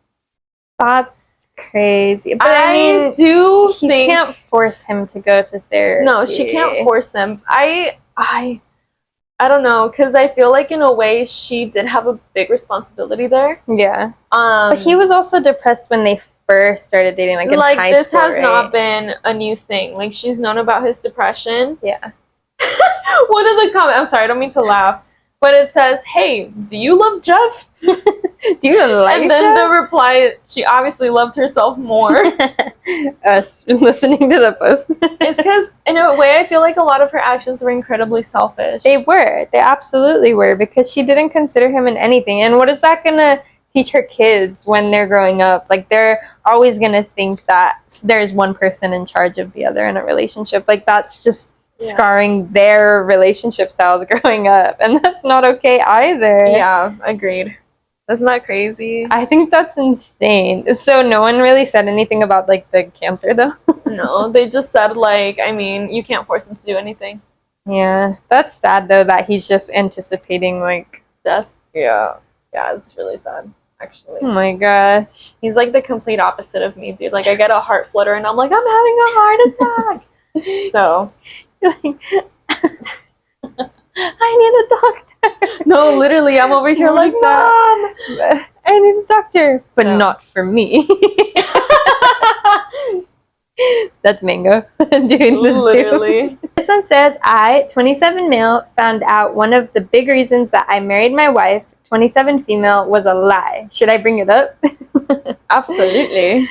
That's crazy. But I mean, do you think can't force him to go to therapy. no, she can't force them. I don't know, because I feel like in a way she did have a big responsibility there. Yeah. But he was also depressed when they first started dating, like in high this school, has right? not been a new thing. Like, she's known about his depression. Yeah. One of the comments, I'm sorry, I don't mean to laugh, but it says, "Hey, do you love Jeff?" Do you like And then Jeff? the reply, she obviously loved herself more. Us listening to the post. It's because, in a way, I feel like a lot of her actions were incredibly selfish. They were. They absolutely were, because she didn't consider him in anything. And what is that going to teach her kids when they're growing up? Like, they're always going to think that there's one person in charge of the other in a relationship. Like, that's just scarring their relationship styles growing up. And that's not okay either. Yeah, agreed. Isn't that crazy? I think that's insane. So no one really said anything about, like, the cancer, though? No, they just said, like, I mean, you can't force him to do anything. Yeah. That's sad, though, that he's just anticipating, like, death. Yeah. Yeah, it's really sad, actually. Oh my gosh. He's, like, the complete opposite of me, dude. Like, I get a heart flutter, and I'm like, I'm having a heart attack! So. You're like, I need a doctor. No, literally, I'm over here like, Mom! I need a doctor. But not for me. That's Mango doing this. Literally. This one says, I, 27 male, found out one of the big reasons that I married my wife, 27 female, was a lie. Should I bring it up? Absolutely.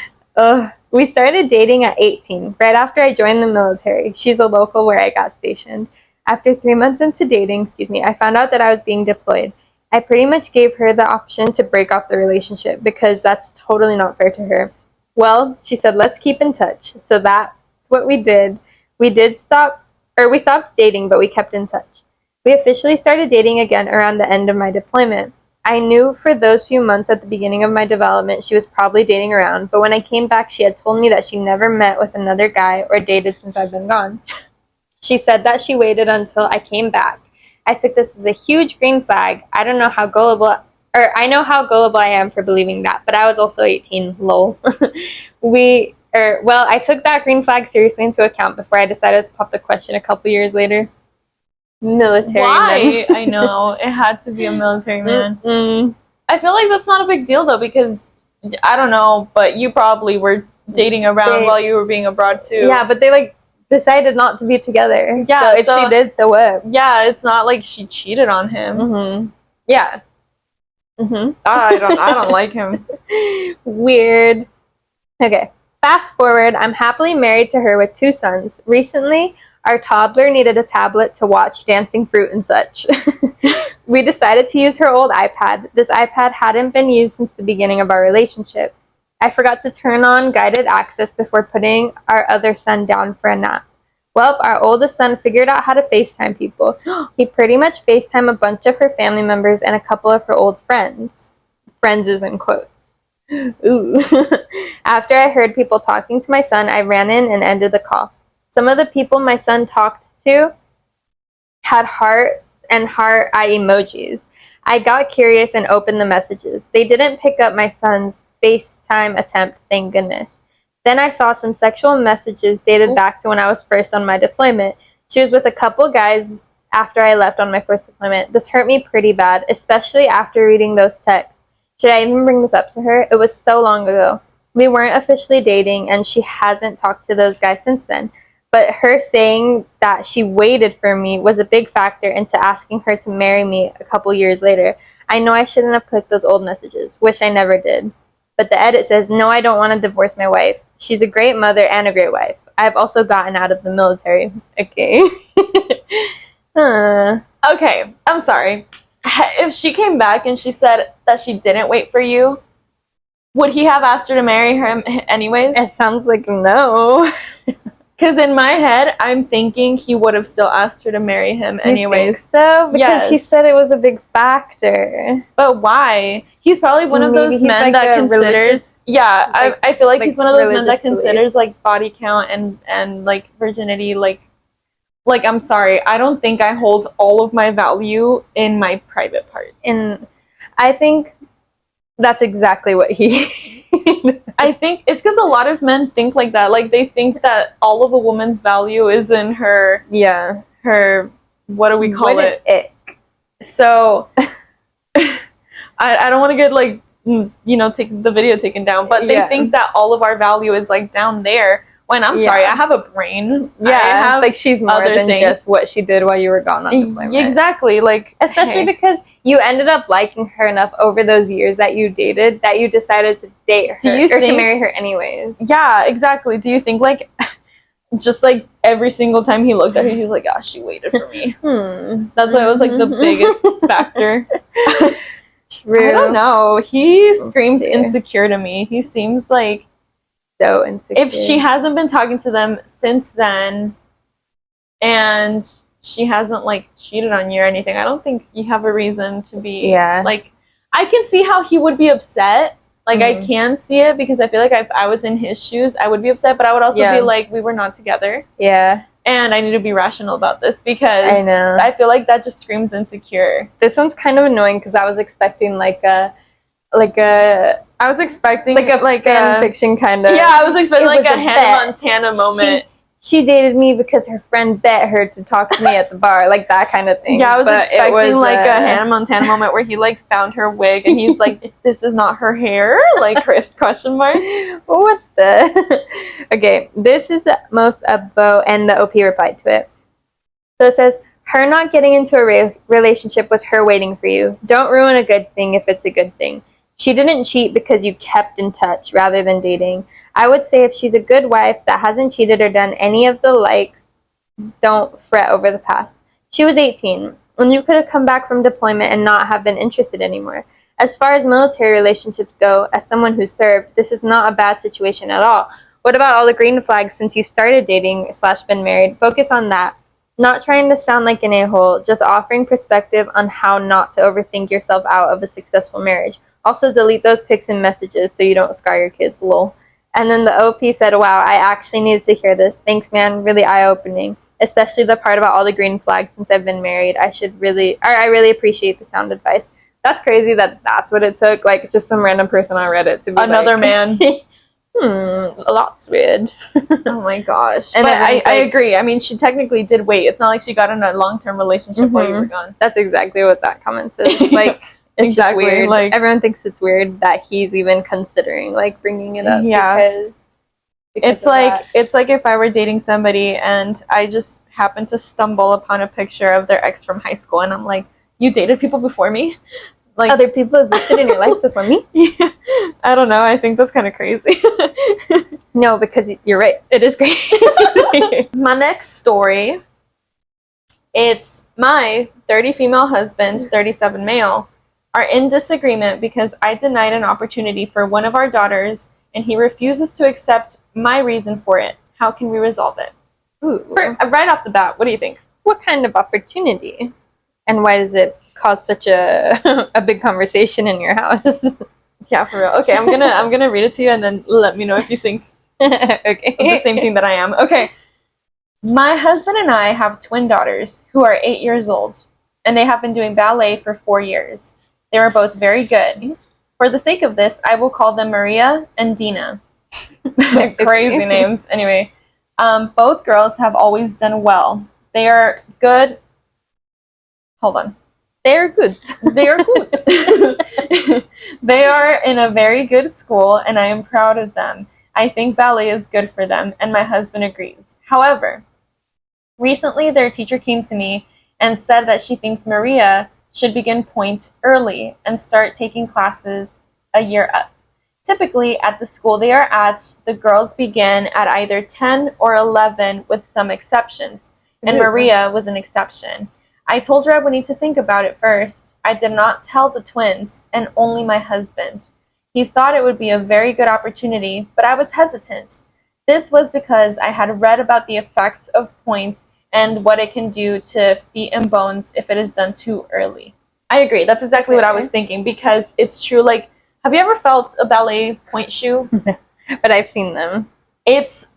We started dating at 18, right after I joined the military. She's a local where I got stationed. After 3 months into dating, I found out that I was being deployed. I pretty much gave her the option to break off the relationship because that's totally not fair to her. Well, she said, let's keep in touch. So that's what we did. We stopped dating, but we kept in touch. We officially started dating again around the end of my deployment. I knew for those few months at the beginning of my development she was probably dating around, but when I came back she had told me that she never met with another guy or dated since I've been gone. She said that she waited until I came back. I took this as a huge green flag. I know how gullible I am for believing that, but I was also 18, lol. I took that green flag seriously into account before I decided to pop the question a couple years later. Military Why? man. I know. It had to be a military man. Mm-mm. I feel like that's not a big deal, though, because, I don't know, but you probably were dating around while you were being abroad, too. Yeah, but they, decided not to be together. Yeah, so if she did, so what? Yeah, it's not like she cheated on him. Mm-hmm. Yeah. Mm-hmm. I don't like him. Weird. Okay. Fast forward, I'm happily married to her with 2 sons. Recently, our toddler needed a tablet to watch Dancing Fruit and such. We decided to use her old iPad. This iPad hadn't been used since the beginning of our relationship. I forgot to turn on guided access before putting our other son down for a nap. Well, our oldest son figured out how to FaceTime people. He pretty much FaceTimed a bunch of her family members and a couple of her old friends. Friends is in quotes. Ooh. After I heard people talking to my son, I ran in and ended the call. Some of the people my son talked to had hearts and heart eye emojis. I got curious and opened the messages. They didn't pick up my son's FaceTime attempt, thank goodness. Then I saw some sexual messages dated back to when I was first on my deployment. She was with a couple guys after I left on my first deployment. This hurt me pretty bad, especially after reading those texts. Should I even bring this up to her? It was so long ago. We weren't officially dating, and she hasn't talked to those guys since then. But her saying that she waited for me was a big factor into asking her to marry me a couple years later. I know I shouldn't have clicked those old messages. Wish I never did. But the edit says, no, I don't want to divorce my wife. She's a great mother and a great wife. I've also gotten out of the military. Okay. Okay, I'm sorry. if she came back and she said that she didn't wait for you, would he have asked her to marry him anyways? It sounds like no. Because in my head, I'm thinking he would have still asked her to marry him anyways. You think so? Because he said it was a big factor. But why? He's probably one of those men like that considers. Yeah, like, I feel like he's one of those men that considers like body count and like virginity. Like I'm sorry, I don't think I hold all of my value in my private parts. And I think that's exactly what he. I think it's because a lot of men think like that. Like they think that all of a woman's value is in her. Yeah. Her. What do we call it? So. I don't want to get like take the video taken down, but they think that all of our value is like down there. When I'm sorry, I have a brain. Yeah, I have, like she's more than things. Just what she did while you were gone on deployment. Exactly, like especially because you ended up liking her enough over those years that you dated that you decided to date her or to marry her anyways. Yeah, exactly. Do you think like just like every single time he looked at her, he was like, "Ah, she waited for me." That's why it was like the biggest factor. True. I don't know. He screams insecure to me. He seems like so insecure. If she hasn't been talking to them since then, and she hasn't like cheated on you or anything, I don't think you have a reason to be. Yeah. Like, I can see how he would be upset. Like, I can see it because I feel like if I was in his shoes, I would be upset. But I would also be like, we were not together. Yeah. And I need to be rational about this because I know. I feel like that just screams insecure. This one's kind of annoying because I was expecting I was expecting like fan fiction kind of. Yeah, I was expecting like a Hannah Montana moment. She dated me because her friend bet her to talk to me at the bar, like that kind of thing. Yeah, I was expecting like a Hannah Montana moment where he like found her wig and he's like, "This is not her hair," like question mark. What the? Okay, this is the most upvote, and the OP replied to it. So it says, her not getting into a relationship was her waiting for you. Don't ruin a good thing if it's a good thing. She didn't cheat because you kept in touch rather than dating. I would say if she's a good wife that hasn't cheated or done any of the likes, don't fret over the past. She was 18, and you could have come back from deployment and not have been interested anymore. As far as military relationships go, as someone who served, this is not a bad situation at all. What about all the green flags since you started dating / been married? Focus on that. Not trying to sound like an a-hole, just offering perspective on how not to overthink yourself out of a successful marriage. Also, delete those pics and messages so you don't scar your kids, lol. And then the OP said, wow, I actually needed to hear this. Thanks, man. Really eye-opening. Especially the part about all the green flags since I've been married. I really appreciate the sound advice. That's crazy that that's what it took. Like, just some random person on Reddit to be another man. That's weird. Oh my gosh. And but I agree. I mean, she technically did wait. It's not like she got in a long-term relationship while you were gone. That's exactly what that comment says. Like, it's exactly weird. Like, everyone thinks it's weird that he's even considering like bringing it up. Yeah. Because it's like if I were dating somebody and I just happened to stumble upon a picture of their ex from high school and I'm like, you dated people before me? Like, other people existed in your life before me? Yeah. I don't know. I think that's kind of crazy. No, because you're right. It is crazy. My next story, it's my 30 female husband, 37 male, are in disagreement because I denied an opportunity for one of our daughters and he refuses to accept my reason for it. How can we resolve it? Ooh. Right off the bat, what do you think? What kind of opportunity? And why does it cause such a big conversation in your house? Yeah, for real. Okay, I'm gonna read it to you and then let me know if you think okay. the same thing that I am. Okay. My husband and I have twin daughters who are 8 years old, and they have been doing ballet for 4 years. They are both very good. For the sake of this, I will call them Maria and Dina. Crazy names. Anyway, both girls have always done well. They are good. Hold on. They are good. They are good. They are in a very good school, and I am proud of them. I think ballet is good for them, and my husband agrees. However, recently their teacher came to me and said that she thinks Maria should begin pointe early and start taking classes a year up. Typically, at the school they are at, the girls begin at either 10 or 11 with some exceptions, and Maria was an exception. I told her I would need to think about it first. I did not tell the twins and only my husband. He thought it would be a very good opportunity, but I was hesitant. This was because I had read about the effects of points and what it can do to feet and bones if it is done too early. I agree. That's exactly what I was thinking, because it's true. Like, have you ever felt a ballet point shoe? But I've seen them. It's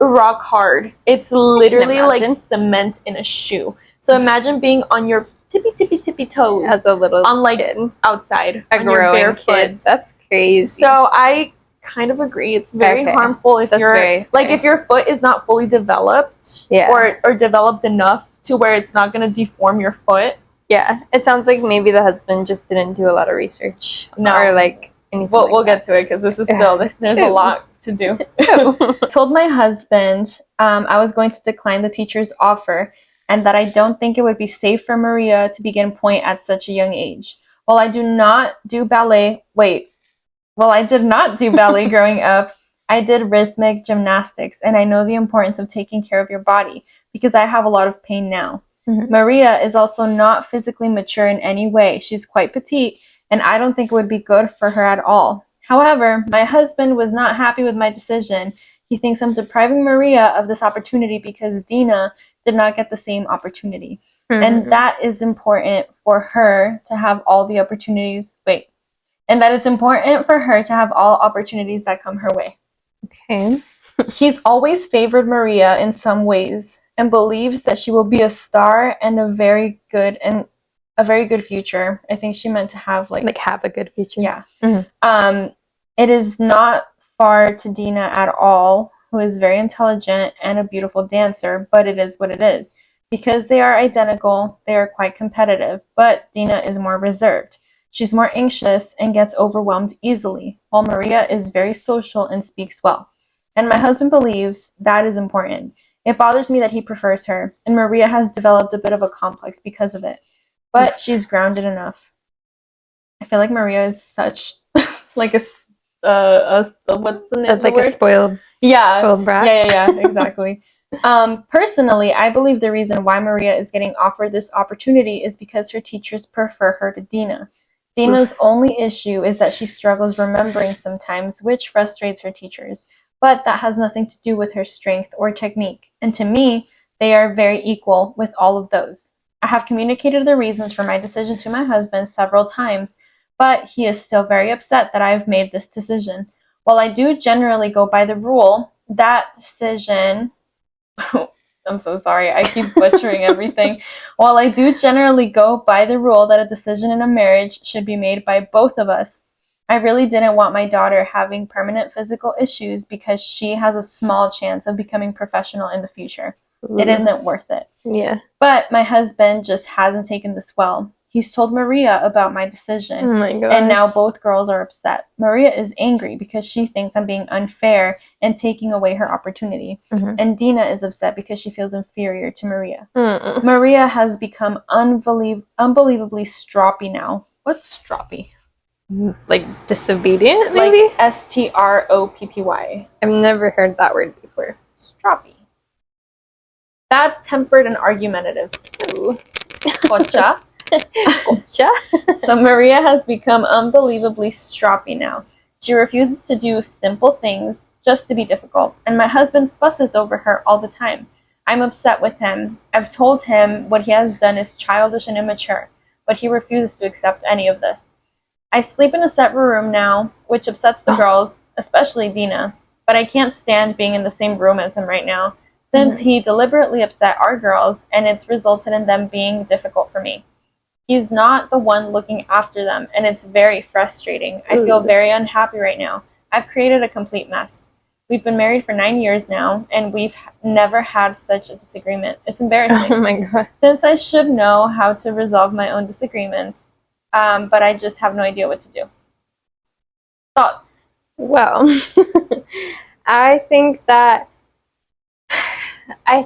rock hard. It's literally like cement in a shoe. So imagine being on your tippy toes as a little on like kid. Outside a on your bare foot. That's crazy. So I kind of agree. It's very harmful if if your foot is not fully developed, or developed enough to where it's not going to deform your foot. Yeah, it sounds like maybe the husband just didn't do a lot of research. No, or like anything. We'll get to it, because this is still there's a lot to do. I told my husband I was going to decline the teacher's offer, and that I don't think it would be safe for Maria to begin point at such a young age. While I did not do ballet growing up, I did rhythmic gymnastics, and I know the importance of taking care of your body, because I have a lot of pain now. Mm-hmm. Maria is also not physically mature in any way. She's quite petite, and I don't think it would be good for her at all. However, my husband was not happy with my decision. He thinks I'm depriving Maria of this opportunity because Dina did not get the same opportunity. Mm-hmm. And that is important for her to have all the opportunities. And that it's important for her to have all opportunities that come her way. Okay. He's always favored Maria in some ways and believes that she will be a star and a very good future. I think she meant to have have a good future. Yeah. Mm-hmm. It is not far to Dina at all, who is very intelligent and a beautiful dancer, but it is what it is. Because they are identical, they are quite competitive, but Dina is more reserved. She's more anxious and gets overwhelmed easily, while Maria is very social and speaks well. And my husband believes that is important. It bothers me that he prefers her, and Maria has developed a bit of a complex because of it. But she's grounded enough. I feel like Maria is such like what's the name? Like a spoiled brat. Yeah, exactly. Personally, I believe the reason why Maria is getting offered this opportunity is because her teachers prefer her to Dina. Dina's only issue is that she struggles remembering sometimes, which frustrates her teachers. But that has nothing to do with her strength or technique. And to me, they are very equal with all of those. I have communicated the reasons for my decision to my husband several times, but he is still very upset that I have made this decision. While I do generally go by the rule, that decision... I'm so sorry, I keep butchering everything. While I do generally go by the rule that a decision in a marriage should be made by both of us, I really didn't want my daughter having permanent physical issues because she has a small chance of becoming professional in the future. Ooh. It isn't worth it. Yeah. But my husband just hasn't taken this well. He's told Maria about my decision. Oh my God. And now both girls are upset. Maria is angry because she thinks I'm being unfair and taking away her opportunity. Mm-hmm. And Dina is upset because she feels inferior to Maria. Mm-mm. Maria has become unbelievably stroppy now. What's stroppy? Like disobedient, maybe? Like S-T-R-O-P-P-Y. I've never heard that word before. Stroppy. Bad-tempered and argumentative. Ooh. Gotcha. Gotcha. So Maria has become unbelievably stroppy now. She refuses to do simple things just to be difficult, and my husband fusses over her all the time. I'm upset with him. I've told him what he has done is childish and immature, but he refuses to accept any of this. I sleep in a separate room now, which upsets the girls, especially Dina, but I can't stand being in the same room as him right now, since he deliberately upset our girls, and it's resulted in them being difficult for me. He's not the one looking after them, and it's very frustrating. I feel very unhappy right now. I've created a complete mess. We've been married for 9 years now, and we've never had such a disagreement. It's embarrassing. Oh my God. Since I should know how to resolve my own disagreements, but I just have no idea what to do. Thoughts? Well, I think that I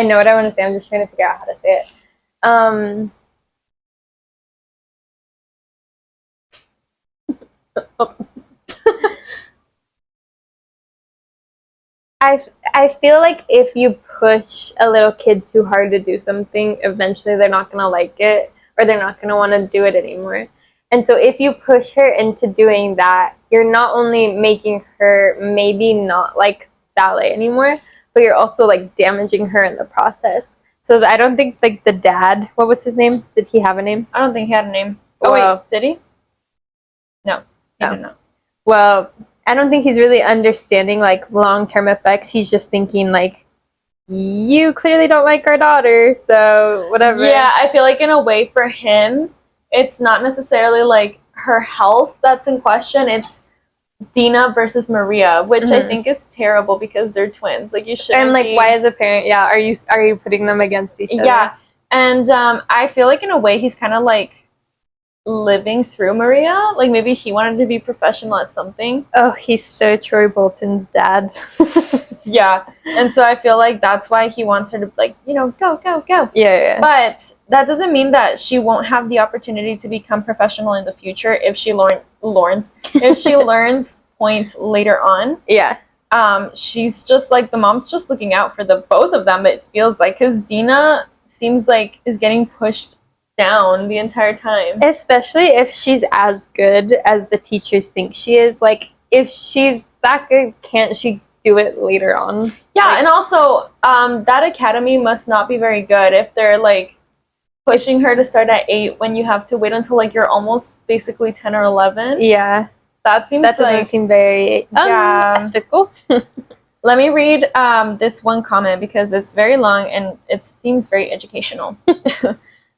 know what I want to say. I'm just trying to figure out how to say it. I feel like if you push a little kid too hard to do something, eventually they're not gonna like it, or they're not gonna want to do it anymore. And so if you push her into doing that, you're not only making her maybe not like ballet anymore, but you're also like damaging her in the process. So I don't think like the dad, what was his name? Did he have a name? I don't think he had a name. Oh, wait, did he? No, he No. did not. Well, I don't think he's really understanding like long-term effects. He's just thinking like, you clearly don't like our daughter, so whatever. Yeah, I feel like in a way for him, it's not necessarily like her health that's in question. It's Dina versus Maria, which I think is terrible because they're twins. Like you shouldn't. And like, why as a parent, yeah, are you putting them against each other? Yeah, and I feel like in a way he's kind of like living through Maria. Like maybe he wanted to be professional at something. Oh, he's so Troy Bolton's dad. Yeah, and so I feel like that's why he wants her to like, you know, go. Yeah. But that doesn't mean that she won't have the opportunity to become professional in the future if she if she learns point later on. Yeah. She's just like, the mom's just looking out for the both of them. It feels like, because Dina seems like is getting pushed down the entire time. Especially if she's as good as the teachers think she is. Like, if she's that good, can't she do it later on? Yeah, like, and also, that academy must not be very good if they're like pushing her to start at 8 when you have to wait until like you're almost basically 10 or 11. Yeah. That doesn't seem very ethical. Let me read this one comment because it's very long and it seems very educational.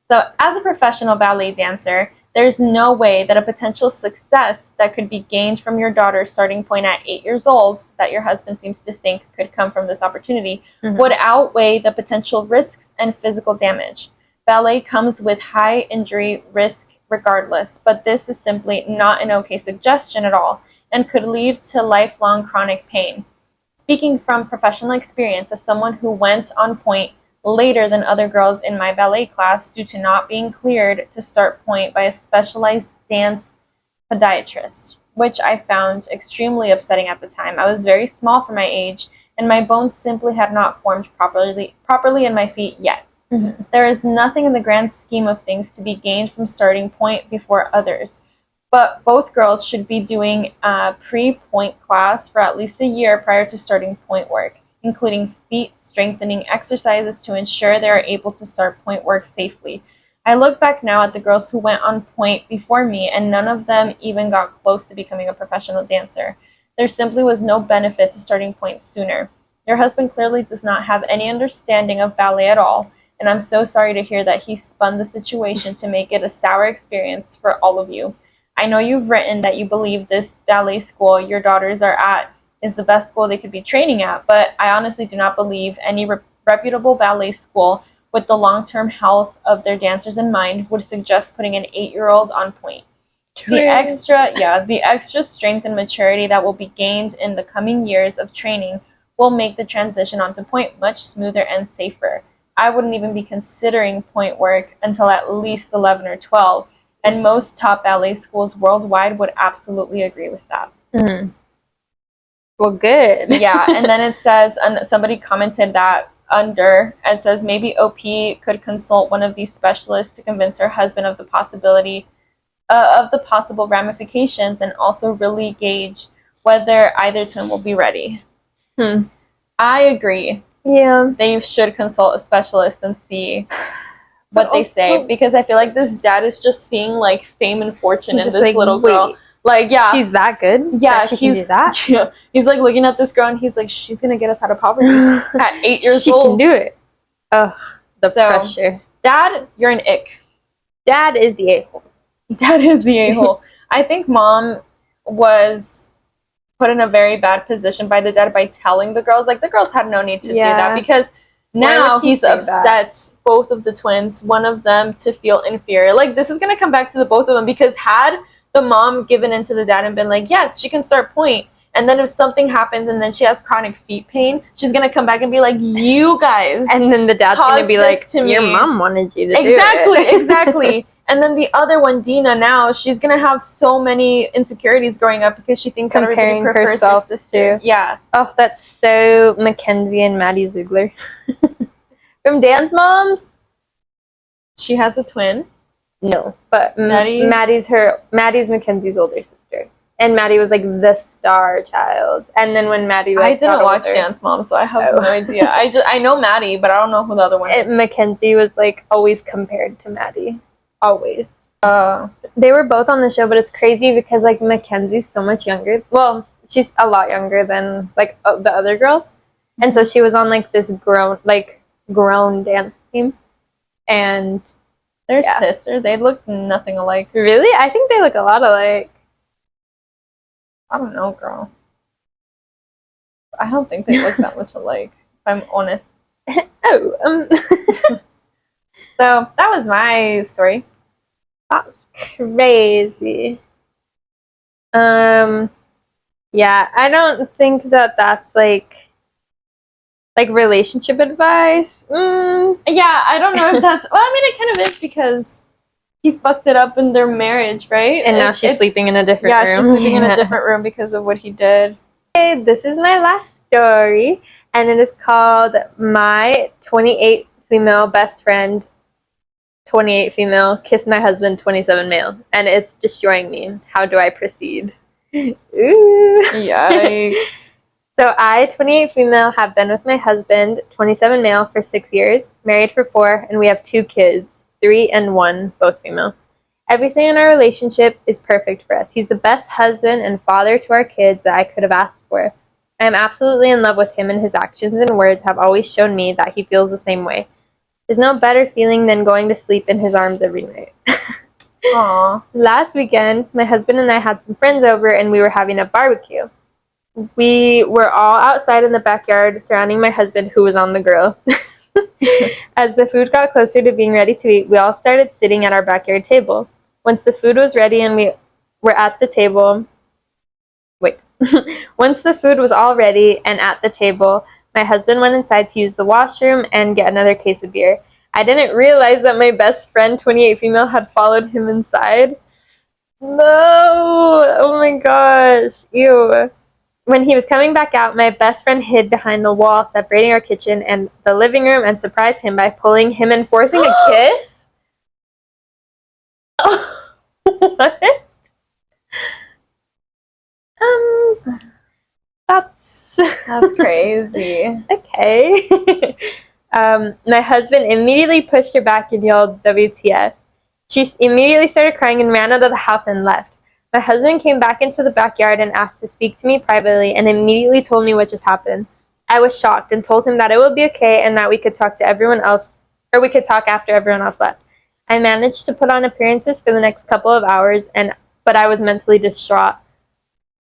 So, as a professional ballet dancer, there's no way that a potential success that could be gained from your daughter's starting point at 8 years old, that your husband seems to think could come from this opportunity, would outweigh the potential risks and physical damage. Ballet comes with high injury risk regardless, but this is simply not an okay suggestion at all and could lead to lifelong chronic pain. Speaking from professional experience as someone who went on point later than other girls in my ballet class due to not being cleared to start point by a specialized dance podiatrist, which I found extremely upsetting at the time. I was very small for my age, and my bones simply had not formed properly in my feet yet. There is nothing in the grand scheme of things to be gained from starting point before others, but both girls should be doing a pre-point class for at least a year prior to starting point work, including feet strengthening exercises to ensure they are able to start point work safely. I look back now at the girls who went on point before me, and none of them even got close to becoming a professional dancer. There simply was no benefit to starting point sooner. Your husband clearly does not have any understanding of ballet at all, and I'm so sorry to hear that he spun the situation to make it a sour experience for all of you. I know you've written that you believe this ballet school your daughters are at is the best school they could be training at, but I honestly do not believe any reputable ballet school with the long-term health of their dancers in mind would suggest putting an 8-year-old on point. The extra strength and maturity that will be gained in the coming years of training will make the transition onto point much smoother and safer. I wouldn't even be considering point work until at least 11 or 12, and most top ballet schools worldwide would absolutely agree with that. Well, good. Yeah, and then it says, somebody commented that under, it says, maybe OP could consult one of these specialists to convince her husband of the possibility of the possible ramifications, and also really gauge whether either twin will be ready. I agree. Yeah. They should consult a specialist and see what they say, because I feel like this dad is just seeing like fame and fortune in this like, little girl. Like, yeah, she's that good. Yeah, that she can do that. Yeah, he's like looking at this girl and he's like, she's gonna get us out of poverty at 8 years she old. She can do it. Oh, the pressure. Dad, you're an ick. Dad is the a-hole. Dad is the a-hole. I think mom was put in a very bad position by the dad by telling the girls. Like, the girls had no need to do that, because now he's upset both of the twins, one of them to feel inferior. Like, this is gonna come back to the both of them, because had the mom given in to the dad and been like, yes, she can start point, and then if something happens and then she has chronic feet pain, she's gonna come back and be like, you guys, and then the dad's gonna be like, your mom wanted you to do it. Exactly. And then the other one, Dina, now she's gonna have so many insecurities growing up because she thinks that everybody Comparing prefers her herself sister. to- Yeah. Oh, that's so Mackenzie and Maddie Ziegler. From Dance Moms? She has a twin. No, but Maddie? Maddie's Mackenzie's older sister. And Maddie was like the star child. And then when Maddie I didn't watch Dance Mom, so I have no idea. I know Maddie, but I don't know who the other one is. Mackenzie was like always compared to Maddie. Always. Uh, They were both on the show, but it's crazy because like Mackenzie's so much younger. Well, she's a lot younger than like the other girls. And so she was on like this grown dance team. And they're sisters. They look nothing alike. really? I think they look a lot alike. I don't know, girl. I don't think they look that much alike, if I'm honest. Oh, So that was my story. that's crazy. Yeah, I don't think that that's like relationship advice. Yeah, I don't know if that's. Well, I mean, it kind of is because he fucked it up in their marriage, right? And now she's sleeping in a different room. Yeah, she's sleeping in a different room because of what he did. Okay, this is my last story, and it is called My 28 Female Best Friend, 28 Female, Kissed My Husband, 27 Male. And it's destroying me. How do I proceed? Ooh. Yikes. So I, 28 female, have been with my husband, 27 male, for 6 years, married for 4, and we have 2 kids, 3 and 1, both female. Everything in our relationship is perfect for us. He's the best husband and father to our kids that I could have asked for. I am absolutely in love with him, and his actions and words have always shown me that he feels the same way. There's no better feeling than going to sleep in his arms every night. Aww. Last weekend, my husband and I had some friends over, and we were having a barbecue. We were all outside in the backyard surrounding my husband, who was on the grill. As the food got closer to being ready to eat, we all started sitting at our backyard table. Once the food was ready and we were at the table... Once the food was all ready and at the table, my husband went inside to use the washroom and get another case of beer. I didn't realize that my best friend, 28 female, had followed him inside. No! Oh my gosh. Ew. When he was coming back out, my best friend hid behind the wall separating our kitchen and the living room and surprised him by pulling him and forcing a kiss? What? That's crazy. Okay. My husband immediately pushed her back and yelled, WTF. She immediately started crying and ran out of the house and left. My husband came back into the backyard and asked to speak to me privately and immediately told me what just happened. I was shocked and told him that it would be okay and that we could talk to everyone else, or we could talk after everyone else left. I managed to put on appearances for the next couple of hours, but I was mentally distraught.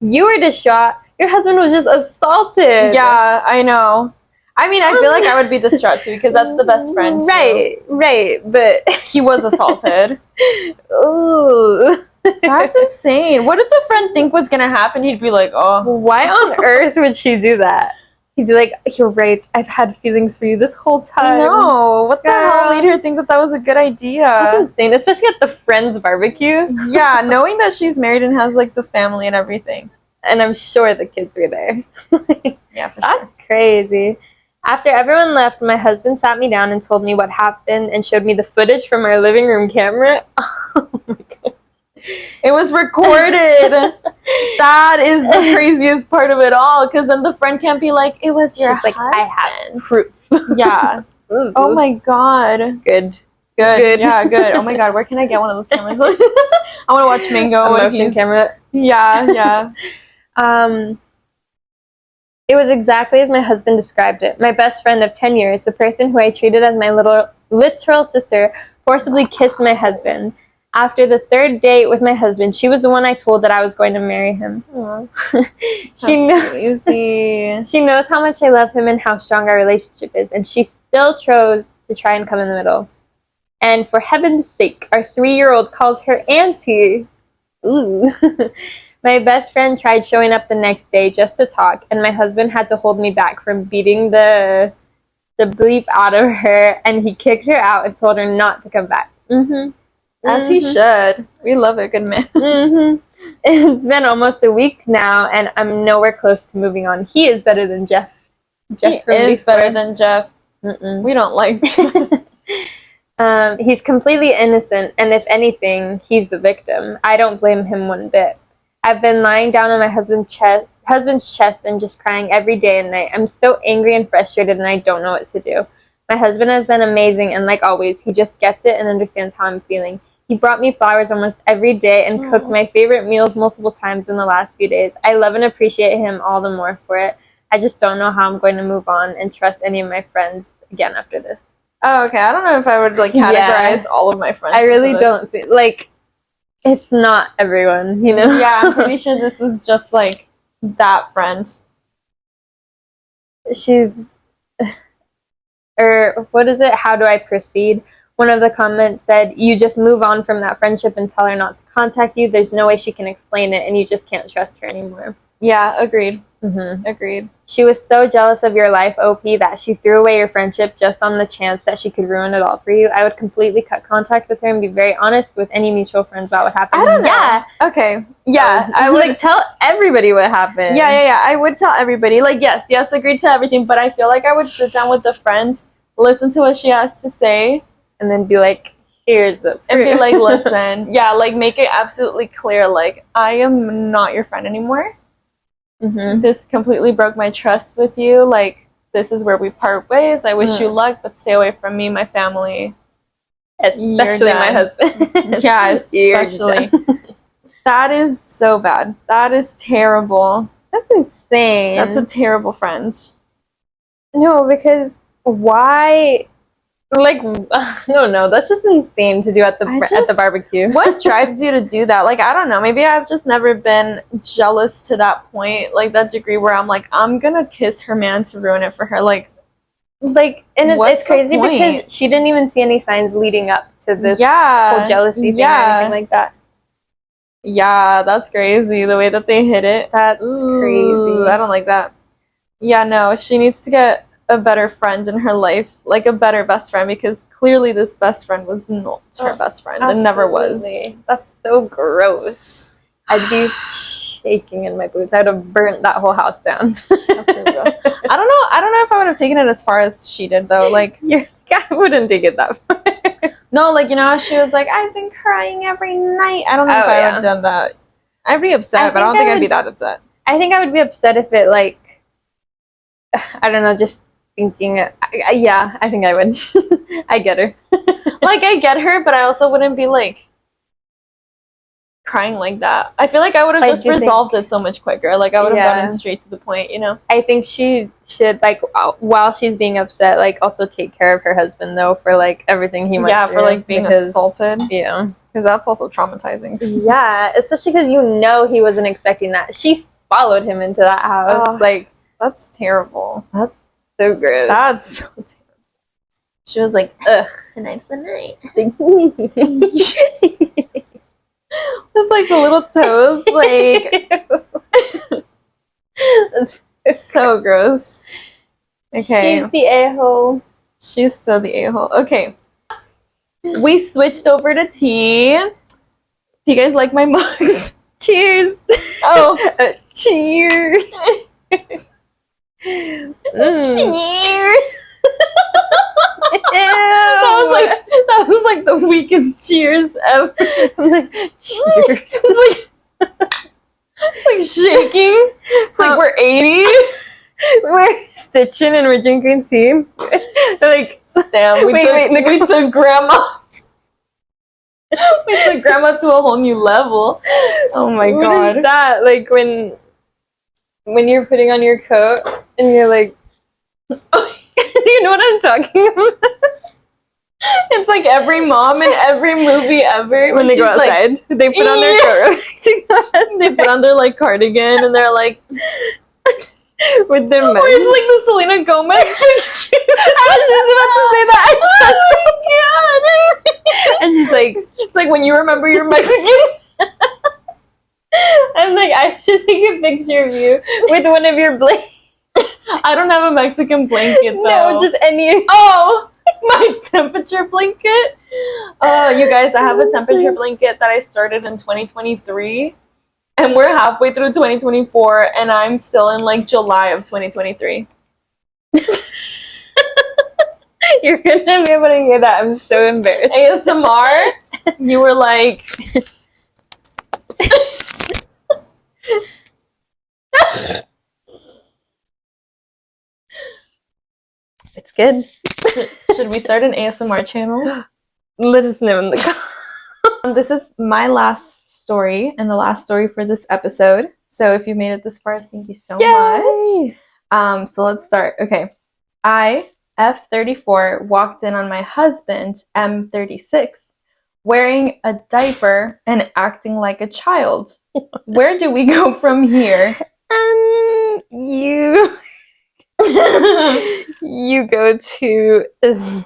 You were distraught? Your husband was just assaulted. Yeah, I know. I mean, I feel like I would be distraught too because that's the best friend too. Right, but he was assaulted. Ooh. That's insane. What did the friend think was gonna happen? He'd be like, oh. Why on earth would she do that? He'd be like, you're right, I've had feelings for you this whole time. No, what the hell made her think that that was a good idea? That's insane, especially at the friend's barbecue. Yeah, knowing that she's married and has like the family and everything. And I'm sure the kids were there. Yeah, for sure. That's crazy. After everyone left, my husband sat me down and told me what happened and showed me the footage from our living room camera. Oh my god. It was recorded. That is the craziest part of it all, because then the friend can't be like, it was your husband. Like, I have proof. Yeah. Ooh. Oh my god. Good. Yeah, good. Oh my god, where can I get one of those cameras? I want to watch Mango. A motion camera. Yeah. It was exactly as my husband described it. My best friend of 10 years, the person who I treated as my literal sister, forcibly kissed my husband. After the 3rd date with my husband, she was the one I told that I was going to marry him. She knows how much I love him and how strong our relationship is, and she still chose to try and come in the middle. And for heaven's sake, our 3-year-old calls her auntie. Ooh. My best friend tried showing up the next day just to talk, and my husband had to hold me back from beating the bleep out of her, and he kicked her out and told her not to come back. As he should. We love a good man. It's been almost a week now, and I'm nowhere close to moving on. He is better than Jeff. He is better than Jeff. We don't like Jeff. He's completely innocent, and if anything, he's the victim. I don't blame him one bit. I've been lying down on my husband's chest and just crying every day and night. I'm so angry and frustrated, and I don't know what to do. My husband has been amazing, and like always, he just gets it and understands how I'm feeling. He brought me flowers almost every day and cooked my favorite meals multiple times in the last few days. I love and appreciate him all the more for it. I just don't know how I'm going to move on and trust any of my friends again after this. Oh, okay. I don't know if I would like categorize all of my friends. I really don't think, like, it's not everyone, you know? Yeah, I'm pretty sure this was just like that friend. What is it? How do I proceed? One of the comments said, you just move on from that friendship and tell her not to contact you. There's no way she can explain it, and you just can't trust her anymore. Yeah, agreed. Agreed. She was so jealous of your life, OP, that she threw away your friendship just on the chance that she could ruin it all for you. I would completely cut contact with her and be very honest with any mutual friends about what happened. I don't know. Yeah. Okay. Yeah. I would like tell everybody what happened. Yeah. I would tell everybody. Like, yes, agreed to everything. But I feel like I would sit down with the friend, listen to what she has to say, and then be like, here's the proof. And be like, listen. Yeah, like make it absolutely clear. Like, I am not your friend anymore. This completely broke my trust with you. Like, this is where we part ways. I wish you luck, but stay away from me, my family. Especially my husband. Yeah, especially. That is so bad. That is terrible. That's insane. That's a terrible friend. No, because why? Like, no, that's just insane to do at the barbecue. What drives you to do that? Like, I don't know. Maybe I've just never been jealous to that point, like that degree where I'm like, I'm gonna kiss her man to ruin it for her. Like, and it's crazy because she didn't even see any signs leading up to this whole jealousy thing or anything like that. Yeah, that's crazy. The way that they hit it. That's crazy. I don't like that. Yeah, no, she needs to get a better friend in her life, like a better best friend, because clearly this best friend was not her best friend and never was. That's so gross. I'd be shaking in my boots. I'd have burnt that whole house down. I don't know if I would have taken it as far as she did though. Like, I wouldn't take it that far. No, like, you know, she was like, I've been crying every night. I don't know if I would have done that. I'd be upset, but I don't think I'd be that upset. I think I would be upset if it, like, I don't know, just thinking, yeah, I think I would. I get her. Like, I get her, but I also wouldn't be, like, crying like that. I feel like I would have just resolved it so much quicker. Like, I would have gotten straight to the point, you know? I think she should, like, while she's being upset, like, also take care of her husband, though, for, like, everything he went through. Yeah, for, like, being assaulted. Yeah. Because that's also traumatizing. Yeah, especially because you know he wasn't expecting that. She followed him into that house. Like, that's terrible. That's so gross. That's so terrible. She was like, ugh, tonight's the night. With like the little toes, like it's so gross. Okay. She's the a-hole. She's so the a-hole. Okay. We switched over to tea. Do you guys like my mugs? Cheers. Oh, cheers. Cheers. That was like the weakest cheers ever. I'm like, cheers. It's like shaking. It's like we're 80. We're stitching and we're drinking tea. Like, damn, we took grandma. We took grandma to a whole new level. Oh my god. What is that? Like when you're putting on your coat and you're like, do you know what I'm talking about? It's like every mom in every movie ever. When they go outside, like, they put on their coat. They put on their like cardigan and they're like with their men. It's like the Selena Gomez picture. I was just about to say that. Oh my god. And she's like, it's like when you remember you're Mexican. I'm like, I should take a picture of you with one of your blankets. I don't have a Mexican blanket though. No, just any. Oh, My temperature blanket. You guys, I have a temperature blanket that I started in 2023, and we're halfway through 2024, and I'm still in like July of 2023. You're gonna be able to hear that. I'm so embarrassed. ASMR. You were like. It's good. Should we start an ASMR channel? Let us know in the comments. This is my last story and the last story for this episode. So if you made it this far, thank you so much. So let's start. Okay. I, F34, walked in on my husband, M36, wearing a diaper and acting like a child. Where do we go from here? You go to. I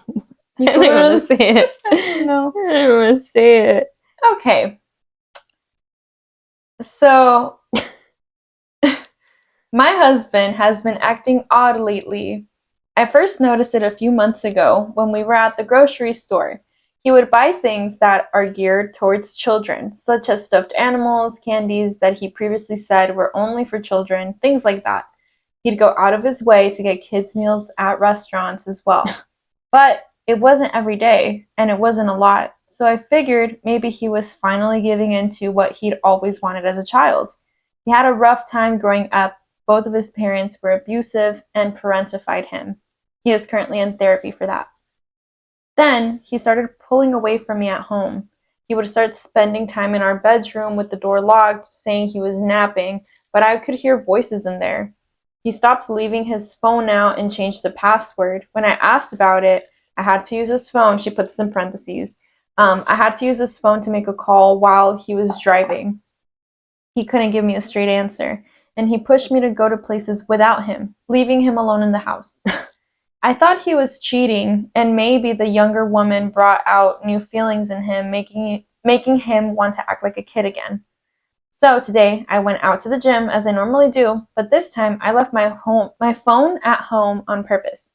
don't want to say it. No. I don't want to say it. Okay. So, my husband has been acting odd lately. I first noticed it a few months ago when we were at the grocery store. He would buy things that are geared towards children, such as stuffed animals, candies that he previously said were only for children, things like that. He'd go out of his way to get kids' meals at restaurants as well. But it wasn't every day, and it wasn't a lot, so I figured maybe he was finally giving in to what he'd always wanted as a child. He had a rough time growing up. Both of his parents were abusive and parentified him. He is currently in therapy for that. Then he started pulling away from me at home. He would start spending time in our bedroom with the door locked, saying he was napping, but I could hear voices in there. He stopped leaving his phone out and changed the password. When I asked about it, I had to use his phone. She put this in parentheses. I had to use his phone to make a call while he was driving. He couldn't give me a straight answer, and he pushed me to go to places without him, leaving him alone in the house. I thought he was cheating, and maybe the younger woman brought out new feelings in him, making him want to act like a kid again. So today, I went out to the gym as I normally do, but this time I left my phone at home on purpose.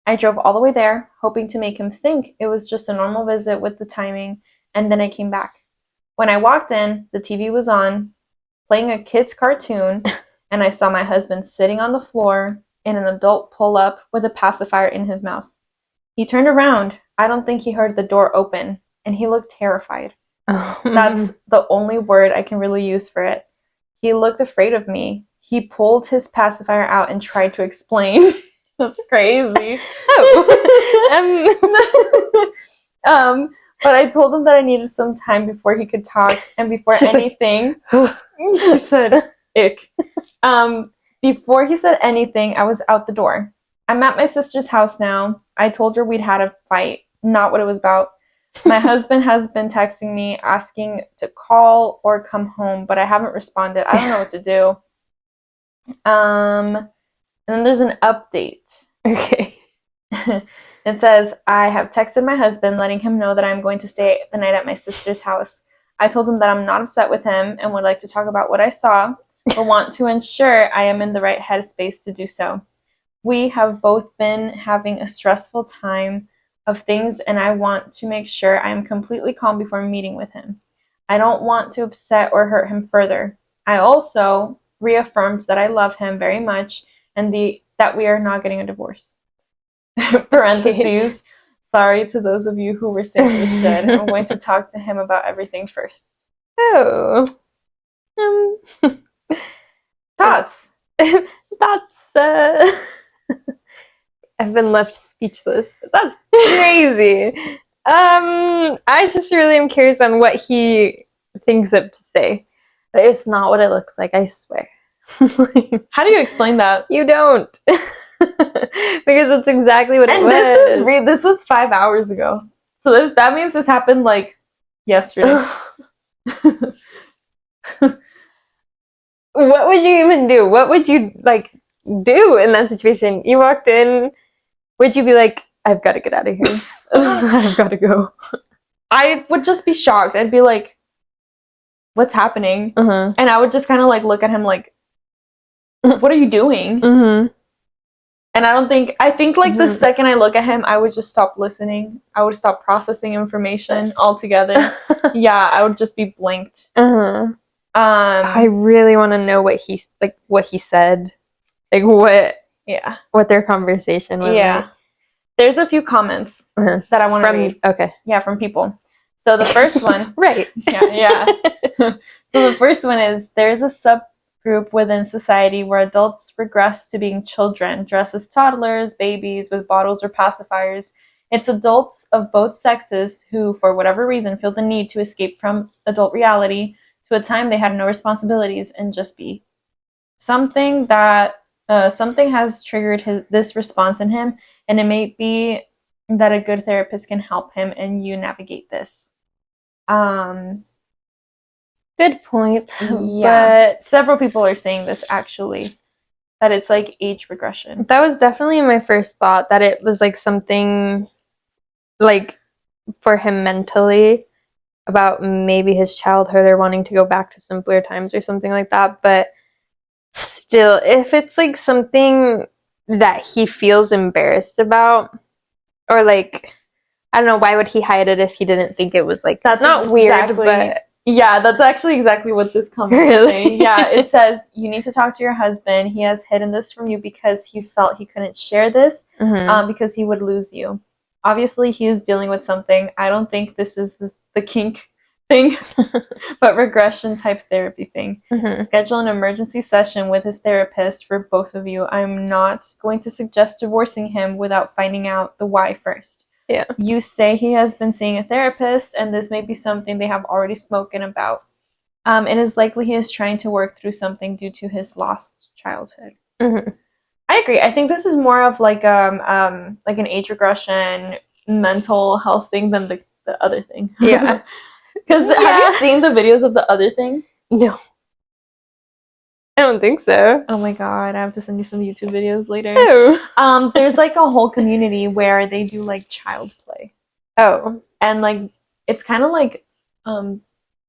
I drove all the way there, hoping to make him think it was just a normal visit with the timing, and then I came back. When I walked in, the TV was on, playing a kid's cartoon, and I saw my husband sitting on the floor in an adult pull-up with a pacifier in his mouth. He turned around. I don't think he heard the door open, and he looked terrified. That's the only word I can really use for it. He looked afraid of me. He pulled his pacifier out and tried to explain. That's crazy. But I told him that I needed some time before he could talk, and before anything, he said, ick. Before he said anything, I was out the door. I'm at my sister's house now. I told her we'd had a fight, not what it was about. My husband has been texting me asking to call or come home, but I haven't responded. I don't know what to do. And then there's an update. Okay. It says, I have texted my husband letting him know that I'm going to stay the night at my sister's house. I told him that I'm not upset with him and would like to talk about what I saw, but want to ensure I am in the right headspace to do so. We have both been having a stressful time of things, and I want to make sure I am completely calm before meeting with him. I don't want to upset or hurt him further. I also reaffirmed that I love him very much and that we are not getting a divorce. Parentheses. Sorry to those of you who were saying we should. I'm going to talk to him about everything first. Oh. Thoughts? That's I've been left speechless. That's crazy. I just really am curious on what he thinks of to say. It's not what it looks like, I swear. How do you explain that? You don't. Because it's exactly what it was. This was 5 hours ago. So that means this happened like yesterday. What would you even do? What would you do in that situation? You walked in, would you be like, I've got to get out of here. I've got to go. I would just be shocked. I'd be like, what's happening? Uh-huh. And I would just kind of look at him like, what are you doing? Mm-hmm. And I think like the Mhm. second I look at him, I would just stop listening. I would stop processing information altogether. Yeah, I would just be blanked. I really want to know what he said, like what their conversation was like. There's a few comments that I want to read. Okay. Yeah, from people. So the first one, right. Yeah. So the first one is, there's a subgroup within society where adults regress to being children, dressed as toddlers, babies with bottles or pacifiers. It's adults of both sexes who, for whatever reason, feel the need to escape from adult reality to a time they had no responsibilities and just be. Something has triggered this response in him, and it may be that a good therapist can help him and you navigate this. Good point. Yeah, but several people are saying this actually, that it's like age regression. That was definitely my first thought, that it was like something like for him mentally about maybe his childhood or wanting to go back to simpler times or something like that. But still, if it's like something that he feels embarrassed about, or like, I don't know, why would he hide it if he didn't think it was like, that's not weird, but yeah, that's actually exactly what this comment is saying. Yeah, it says, you need to talk to your husband. He has hidden this from you because he felt he couldn't share this because he would lose you. Obviously, he is dealing with something. I don't think this is the kink thing, but regression type therapy thing. Schedule an emergency session with his therapist for both of you. I'm not going to suggest divorcing him without finding out the why first. Yeah. You say he has been seeing a therapist, and this may be something they have already spoken about. It is likely he is trying to work through something due to his lost childhood. I agree. I think this is more of like an age regression mental health thing than the other thing. Yeah. Because have you seen the videos of the other thing? No. I don't think so. Oh my god, I have to send you some YouTube videos later. Oh. There's like a whole community where they do like child play. Oh. And like it's kind of like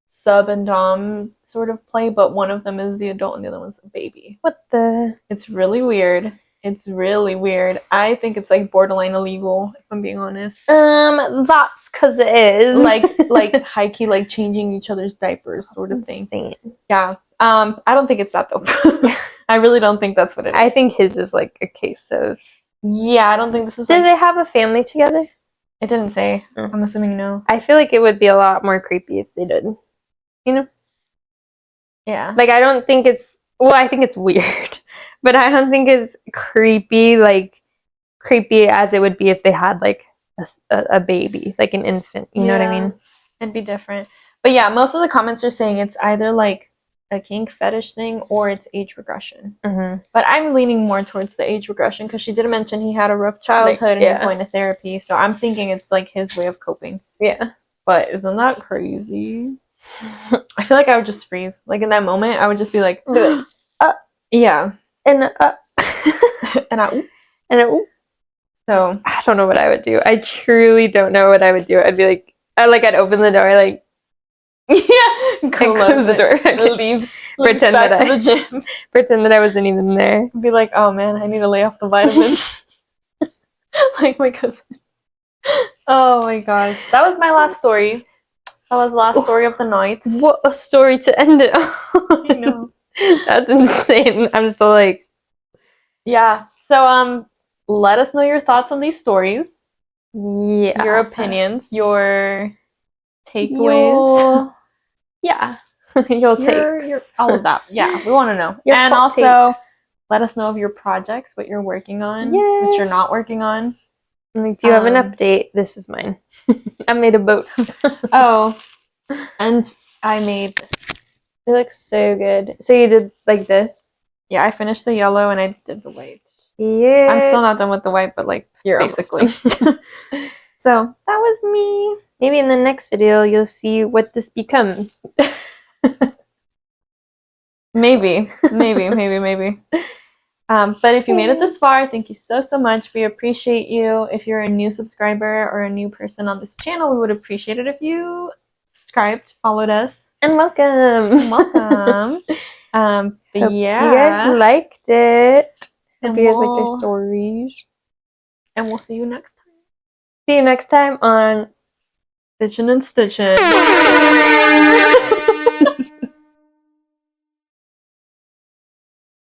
sub and dom sort of play, but one of them is the adult and the other one's a baby. What the? It's really weird. It's really weird. I think it's like borderline illegal, if I'm being honest. That's because it is. Like high key, like changing each other's diapers sort of thing. Insane. Yeah. I don't think it's that though. I really don't think that's what it is. I think his is like a case of. Yeah, I don't think this is. Did they have a family together? It didn't say. I'm assuming no. I feel like it would be a lot more creepy if they did. You know? Yeah. Like, I don't think it's. Well, I think it's weird, but I don't think it's creepy, like creepy as it would be if they had like a baby, like an infant. You know what I mean? It'd be different. But yeah, most of the comments are saying it's either like a kink fetish thing or it's age regression. But I'm leaning more towards the age regression because she did mention he had a rough childhood and he's going to therapy. So I'm thinking it's like his way of coping. Yeah. But isn't that crazy? I feel like I would just freeze. Like in that moment, I would just be like, yeah. And so I don't know what I would do. I truly don't know what I would do. I'd be like, I'd open the door, like, close the door, leaves pretend back that to the gym, pretend that I wasn't even there. Be like, oh man, I need to lay off the vitamins. Like my cousin. Oh my gosh, that was my last story. That was the last story of the night. What a story to end it on. I know. That's insane. I'm still like, yeah. So let us know your thoughts on these stories. Yeah. Your opinions, your takeaways. Your takes. All of that. Yeah, we want to know. Your and also, takes. let us know of your projects, what you're working on, what you're not working on. Like, do you have an update? This is mine. I made a boat. Oh, and I made this. It looks so good. So you did like this? Yeah, I finished the yellow and I did the white. Yeah. I'm still not done with the white, but like you're basically. So that was me. Maybe in the next video you'll see what this becomes. Maybe. But if you made it this far, thank you so much. We appreciate you. If you're a new subscriber or a new person on this channel, we would appreciate it if you subscribed, followed us. And welcome. But Hope you guys liked it. Hope you guys liked our stories. And we'll see you next time. See you next time on Tchin and Stitchin.